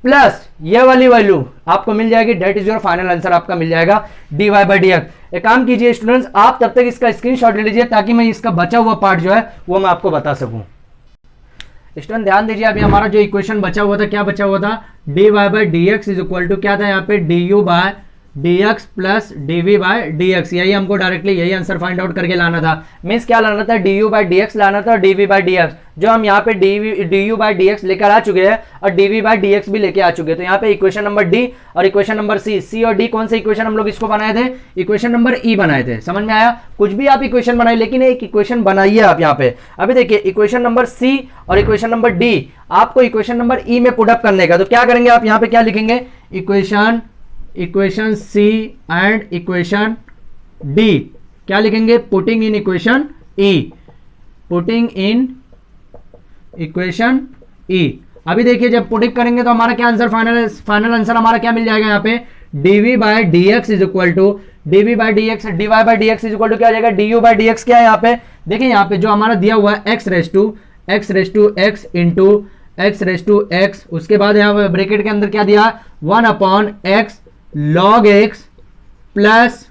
Speaker 1: प्लस ये वाली वैल्यू आपको मिल जाएगी, that is your final answer आपका मिल जाएगा dy बाई डी एक्स। एक काम कीजिए स्टूडेंट्स, आप तब तक इसका स्क्रीनशॉट ले लीजिए ताकि मैं इसका बचा हुआ पार्ट जो है वो मैं आपको बता सकूं। स्टूडेंट ध्यान दीजिए, अभी हमारा जो इक्वेशन बचा हुआ था, क्या बचा हुआ था, dy by d x is equal to क्या था यहाँ पे, du by d x plus dv by d x. यही हमको डायरेक्टली यही आंसर फाइंड आउट करके लाना था। मीन्स क्या लाना था, du बाय डी एक्स लाना था और dv बाय डी एक्स, जो हम यहाँ पे du बाय डी एक्स लेकर आ चुके हैं और dv बाय डी एक्स भी लेके आ चुके हैं। तो यहाँ पे इक्वेशन नंबर डी और इक्वेशन नंबर सी और डी कौन से इक्वेशन हम लोग इसको बनाए थे, इक्वेशन नंबर ई बनाए थे। समझ में आया? कुछ भी आप इक्वेशन बनाए, लेकिन एक इक्वेशन बनाइए आप यहाँ पे। अभी देखिए इक्वेशन नंबर सी और इक्वेशन नंबर डी आपको इक्वेशन नंबर ई में पुट अप करने का, तो क्या करेंगे आप यहाँ पे क्या लिखेंगे, equation c and equation d क्या लिखेंगे, putting in equation e, putting in equation e. अभी देखिए जब पुटिंग करेंगे तो हमारा क्या आंसर, फाइनल आंसर हमारा क्या मिल जाएगा यहाँ पे, dv by d x is equal to dv by d x, dy by d x is equal to क्या आ जाएगा, du बाय डी एक्स। क्या है यहाँ पे, देखिए यहाँ पे जो हमारा दिया हुआ है x raise to x into x raise to x, उसके बाद यहाँ ब्रैकेट के अंदर क्या दिया, 1 upon x log x plus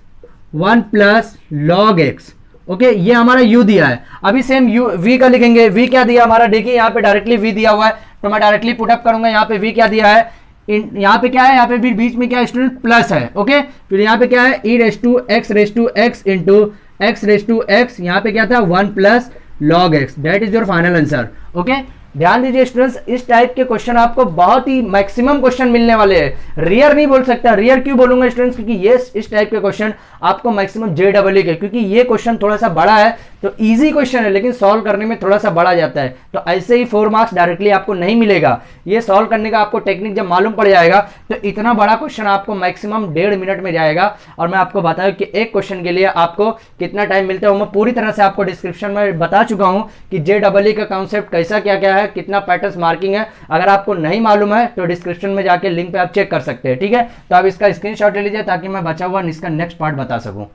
Speaker 1: 1 plus log x। Okay, ये हमारा u दिया है। अभी सेम u v का लिखेंगे, v क्या दिया हमारा, देखिए यहाँ पे डायरेक्टली v दिया हुआ है, तो मैं डायरेक्टली पुट अप करूंगा। यहाँ पे v क्या दिया है, यहाँ पे क्या है, यहाँ पे भी बीच में क्या स्टूडेंट प्लस है। ओके, फिर यहाँ पे क्या है, e raise to x into x raise to x, यहाँ पे क्या था 1 plus log x, that is your final answer. Okay, ध्यान दीजिए स्टूडेंट्स, इस टाइप के क्वेश्चन आपको बहुत ही मैक्सिमम क्वेश्चन मिलने वाले हैं। रियर नहीं बोल सकता, रियर क्यों बोलूंगा स्टूडेंट्स, क्योंकि ये इस टाइप के क्वेश्चन आपको मैक्सिमम JEE के, क्योंकि ये क्वेश्चन थोड़ा सा बड़ा है तो इजी क्वेश्चन है लेकिन सॉल्व करने में थोड़ा सा बड़ा जाता है, तो ऐसे ही 4 मार्क्स डायरेक्टली आपको नहीं मिलेगा। ये सॉल्व करने का आपको टेक्निक जब मालूम पड़ जाएगा तो इतना बड़ा क्वेश्चन आपको मैक्सिमम 1.5 मिनट में जाएगा। और मैं आपको बताऊं कि एक क्वेश्चन के लिए आपको कितना टाइम मिलता है, वो मैं पूरी तरह से आपको डिस्क्रिप्शन में बता चुका हूं कि JEE का कॉन्सेप्ट कैसा क्या क्या है, कितना पैटर्न मार्किंग है। अगर आपको नहीं मालूम है तो डिस्क्रिप्शन में जाके लिंक पे आप चेक कर सकते हैं। ठीक है, तो आप इसका स्क्रीनशॉट ले लीजिए ताकि मैं बचा हुआ इसका नेक्स्ट पार्ट बता सकूं।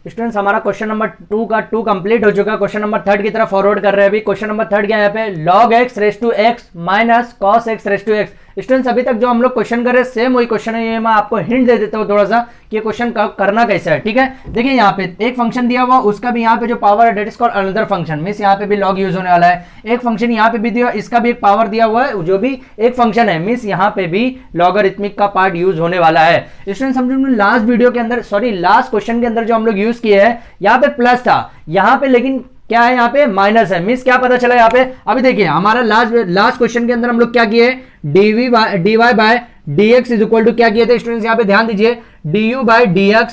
Speaker 1: स्टूडेंट्स हमारा क्वेश्चन नंबर 2 का 2 कंप्लीट हो चुका। क्वेश्चन नंबर 3 की तरफ फॉरवर्ड कर रहे हैं। अभी क्वेश्चन नंबर 3 क्या है, यहाँ पे log x raise to x minus cos x raise to x। Students अभी तक जो हम लोग क्वेश्चन कर रहे हैं सेम वही क्वेश्चन है, ये मैं आपको हिंट दे देता हूँ थोड़ा सा कि क्वेश्चन करना कैसा है। ठीक है, देखिए यहाँ पे एक फंक्शन दिया हुआ, उसका भी यहाँ पे जो पावर है that is called another function, means यहाँ पे भी log यूज होने वाला है। एक फंक्शन यहाँ पे भी दिया, इसका भी एक पावर दिया हुआ है जो भी एक फंक्शन है, मींस यहाँ पे भी लॉगरिथमिक का पार्ट यूज होने वाला है। स्टूडेंट्स हम लास्ट वीडियो के अंदर, सॉरी लास्ट क्वेश्चन के अंदर जो हम लोग यूज किए हैं, यहाँ पे प्लस था, यहाँ पे लेकिन क्या है, यहाँ पे माइनस है। मींस क्या पता चला यहाँ पे, अभी देखिए हमारा लास्ट क्वेश्चन के अंदर हम लोग क्या किए, dy by dx is equal to क्या किए थे स्टूडेंट्स, यहाँ पे ध्यान दीजिए, du by dx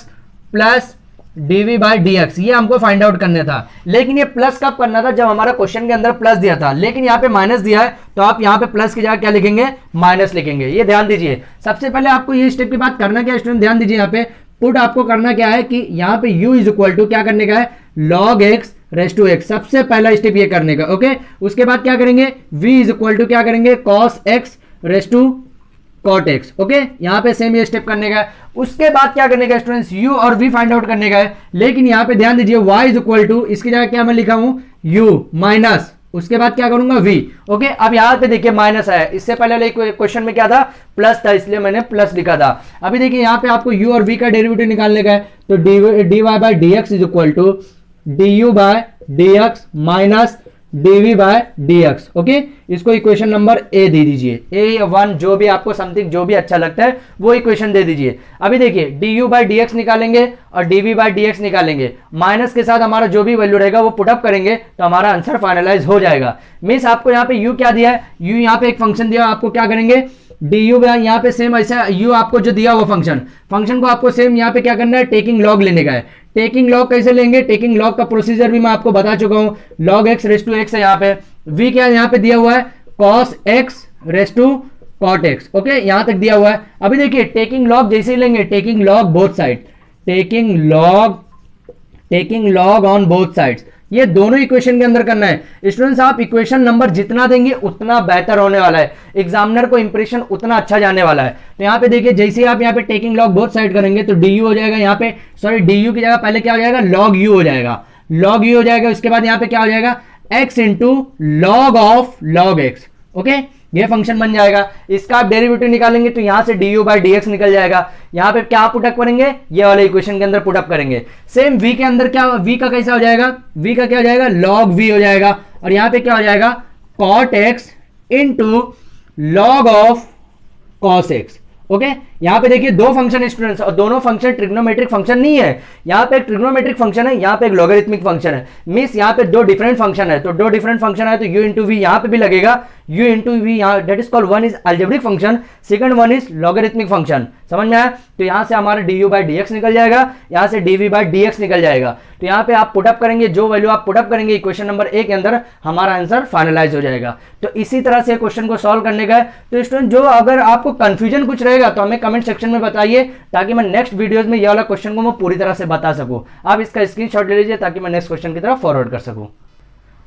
Speaker 1: plus dv by dx, ये हमको फाइंड आउट करना था। लेकिन ये प्लस कब करना था, जब हमारा क्वेश्चन के अंदर प्लस दिया था, लेकिन यहाँ पे माइनस दिया है, तो आप यहाँ पे प्लस की जगह क्या लिखेंगे, माइनस लिखेंगे। ये ध्यान दीजिए, सबसे पहले आपको ये स्टेप की बात करना क्या स्टूडेंट, ध्यान दीजिए यहाँ पे पुट आपको करना क्या है कि यहाँ पे u इज इक्वल टू क्या करने का है, log x raise to x, सबसे पहला स्टेप ये करने का। ओके, उसके बाद क्या करेंगे, v इज इक्वल टू क्या करेंगे, cos x raise to cot x। Okay, यहां पे सेम ये स्टेप करने का है। उसके बाद क्या करने का स्टूडेंट्स, u और v फाइंड आउट करने का है। लेकिन यहां पे ध्यान दीजिए y इज इक्वल टू, इसकी जगह क्या मैं लिखा हूं, u माइनस, उसके बाद क्या करूंगा v। ओके, अब यहां पे देखिए माइनस आया, इससे पहले क्वेश्चन में क्या था, प्लस था, इसलिए मैंने प्लस लिखा था। अभी देखिए यहां पे आपको u और v का डेरिवेटिव निकालने का है, तो dy by dx is equal to du by dx minus dv by dx। Okay, इसको इक्वेशन नंबर ए दे दीजिए, A1, जो भी आपको समथिंग जो भी अच्छा लगता है वो इक्वेशन दे दीजिए। अभी देखिए du बाय dx निकालेंगे और dv बाय dx निकालेंगे, माइनस के साथ हमारा जो भी वैल्यू रहेगा वो पुटअप करेंगे तो हमारा आंसर फाइनलाइज हो जाएगा। मीन्स आपको यहाँ पे u क्या दिया है, u यहाँ पे एक फंक्शन दिया, आपको क्या करेंगे, du यहाँ पे सेम ऐसा u आपको जो दिया हुआ फंक्शन को आपको सेम यहाँ पे क्या करना है, टेकिंग लॉग लेने का है। टेकिंग लॉग कैसे लेंगे, टेकिंग लॉग का प्रोसीजर भी मैं आपको बता चुका हूं, log x raise to x है, यहाँ पे v क्या यहाँ पे दिया हुआ है, cos x raise to cot x। Okay, यहां तक दिया हुआ है। अभी देखिए टेकिंग लॉग जैसे ही लेंगे, taking log both side, taking log on both sides, ये दोनों इक्वेशन के अंदर करना है। स्टूडेंट्स आप इक्वेशन नंबर जितना देंगे उतना बेहतर होने वाला है, एग्जामिनर को इंप्रेशन उतना अच्छा जाने वाला है। तो यहाँ पे देखिए जैसे ही आप यहाँ पे टेकिंग लॉग बोथ साइड करेंगे तो du हो जाएगा, यहाँ पे सॉरी du की जगह पहले क्या हो जाएगा, log u हो जाएगा, log u हो जाएगा। उसके बाद यहाँ पे क्या हो जाएगा, x into log of log x। Okay, ये फंक्शन बन जाएगा। इसका आप डेरिवेटिव निकालेंगे तो यहां से du बाय dx निकल जाएगा। यहां पे क्या पुटअप करेंगे, ये वाले इक्वेशन के अंदर पुटअप करेंगे। सेम v के अंदर क्या, v का कैसा हो जाएगा, v का क्या हो जाएगा, log v हो जाएगा। और यहां पे क्या हो जाएगा, cot x into log of cos x। Okay, यहां पे देखिए दो फंक्शन स्टूडेंट्स, और दोनों फंक्शन ट्रिग्नोमेट्रिक फंक्शन नहीं है। यहां पे एक ट्रिग्नोमेट्रिक फंक्शन है, यहां पे एक लॉगरिथमिक फंक्शन है। मींस यहां पे दो डिफरेंट फंक्शन है, तो दो डिफरेंट फंक्शन है तो u इंटू वी यहां पे भी लगेगा, u इंटू वी यहाँ, that is called, one is algebraic function, second one is logarithmic function. समझ में आया? तो यहां से हमारा du बाय dx निकल जाएगा, यहां से dv बाय dx निकल जाएगा। तो यहां पे आप पुटअप करेंगे, जो वैल्यू आप पुटअप करेंगे इक्वेशन नंबर ए के अंदर, हमारा आंसर फाइनलाइज हो जाएगा। तो इसी तरह से क्वेश्चन को सॉल्व करने का है। तो स्टूडेंट जो अगर आपको कंफ्यूजन कुछ रहेगा तो हमें कमेंट सेक्शन में बताइए, ताकि मैं नेक्स्ट वीडियोस में ये वाला क्वेश्चन को मैं पूरी तरह से बता सकूं। आप इसका स्क्रीनशॉट ले लीजिए ताकि मैं नेक्स्ट क्वेश्चन की तरफ फॉरवर्ड कर सकूं।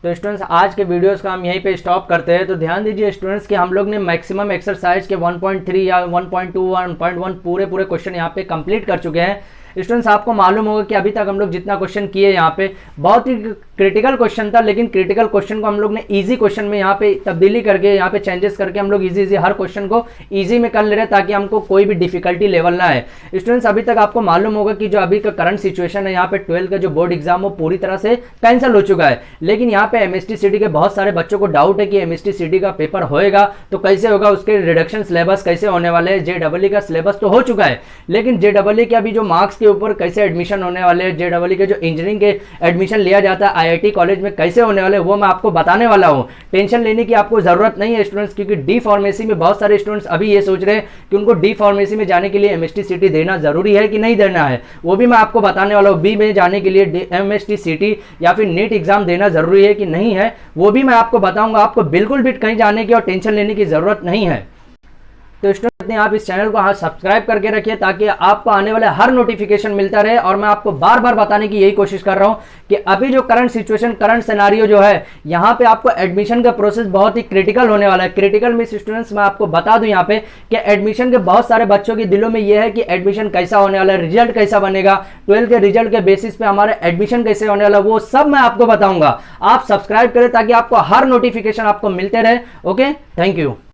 Speaker 1: तो स्टूडेंट्स आज के वीडियोस का हम यहीं पे स्टॉप करते हैं। तो ध्यान दीजिए स्टूडेंट्स कि हम लोग ने मैक्सिमम एक्सरसाइज के 1.3 या 1.2 1.1 पूरे क्वेश्चन यहाँ पे कंप्लीट कर चुके हैं। स्टूडेंट्स आपको मालूम होगा कि अभी तक हम लोग जितना क्वेश्चन किए यहाँ पे बहुत ही क्रिटिकल क्वेश्चन था, लेकिन क्रिटिकल क्वेश्चन को हम लोग ने इजी क्वेश्चन में यहाँ पे तब्दीली करके, यहाँ पे चेंजेस करके हम लोग इजी हर क्वेश्चन को इजी में कर ले रहे हैं, ताकि हमको कोई भी डिफिकल्टी लेवल ना है। स्टूडेंट्स अभी तक आपको मालूम होगा कि जो अभी का करंट सिचुएशन है, यहाँ पे 12 का जो बोर्ड एग्जाम वो पूरी तरह से कैंसिल हो चुका है। लेकिन यहाँ पे MST सिटी के बहुत सारे बच्चों को डाउट है कि MST सिटी का पेपर होएगा तो कैसे होगा, उसके रिडक्शन सिलेबस कैसे होने वाले हैं। JEE का सिलेबस तो हो चुका है, लेकिन JEE के अभी जो मार्क्स के ऊपर कैसे एडमिशन होने वाले हैं, JEE के जो इंजीनियरिंग के एडमिशन लिया जाता है IIT कॉलेज में कैसे होने वाले, वो मैं आपको बताने वाला हूं। टेंशन लेने की आपको जरूरत नहीं है स्टूडेंट्स, क्योंकि डी फार्मेसी में बहुत सारे स्टूडेंट्स अभी ये सोच रहे हैं कि उनको डी फार्मेसी में जाने के लिए MST सिटी देना जरूरी है कि नहीं देना है, वो भी मैं आपको बताने वाला हूं। बी में जाने के लिए MST सिटी या फिर नीट एग्जाम देना जरूरी है कि नहीं है, वो भी मैं आपको बताऊंगा। आपको बिल्कुल भी कहीं जाने की और टेंशन लेने की जरूरत नहीं है। तो स्टूडेंट आप इस चैनल को सब्सक्राइब करके रखिए, ताकि आपको आने वाले हर नोटिफिकेशन मिलता रहे। और मैं आपको बार बार बताने की यही कोशिश कर रहा हूं कि अभी जो करंट सिचुएशन, करंट सिनेरियो जो है, यहां पे आपको एडमिशन का प्रोसेस बहुत ही क्रिटिकल होने वाला है। क्रिटिकल में स्टूडेंट्स मैं आपको बता दूं यहाँ पे कि एडमिशन के बहुत सारे बच्चों के दिलों में यह है कि एडमिशन कैसा होने वाला है, रिजल्ट कैसा बनेगा, 12 के रिजल्ट के बेसिस पे हमारा एडमिशन कैसे होने वाला है, वो सब मैं आपको बताऊंगा। आप सब्सक्राइब करें ताकि आपको हर नोटिफिकेशन आपको मिलते रहे। Okay, thank you.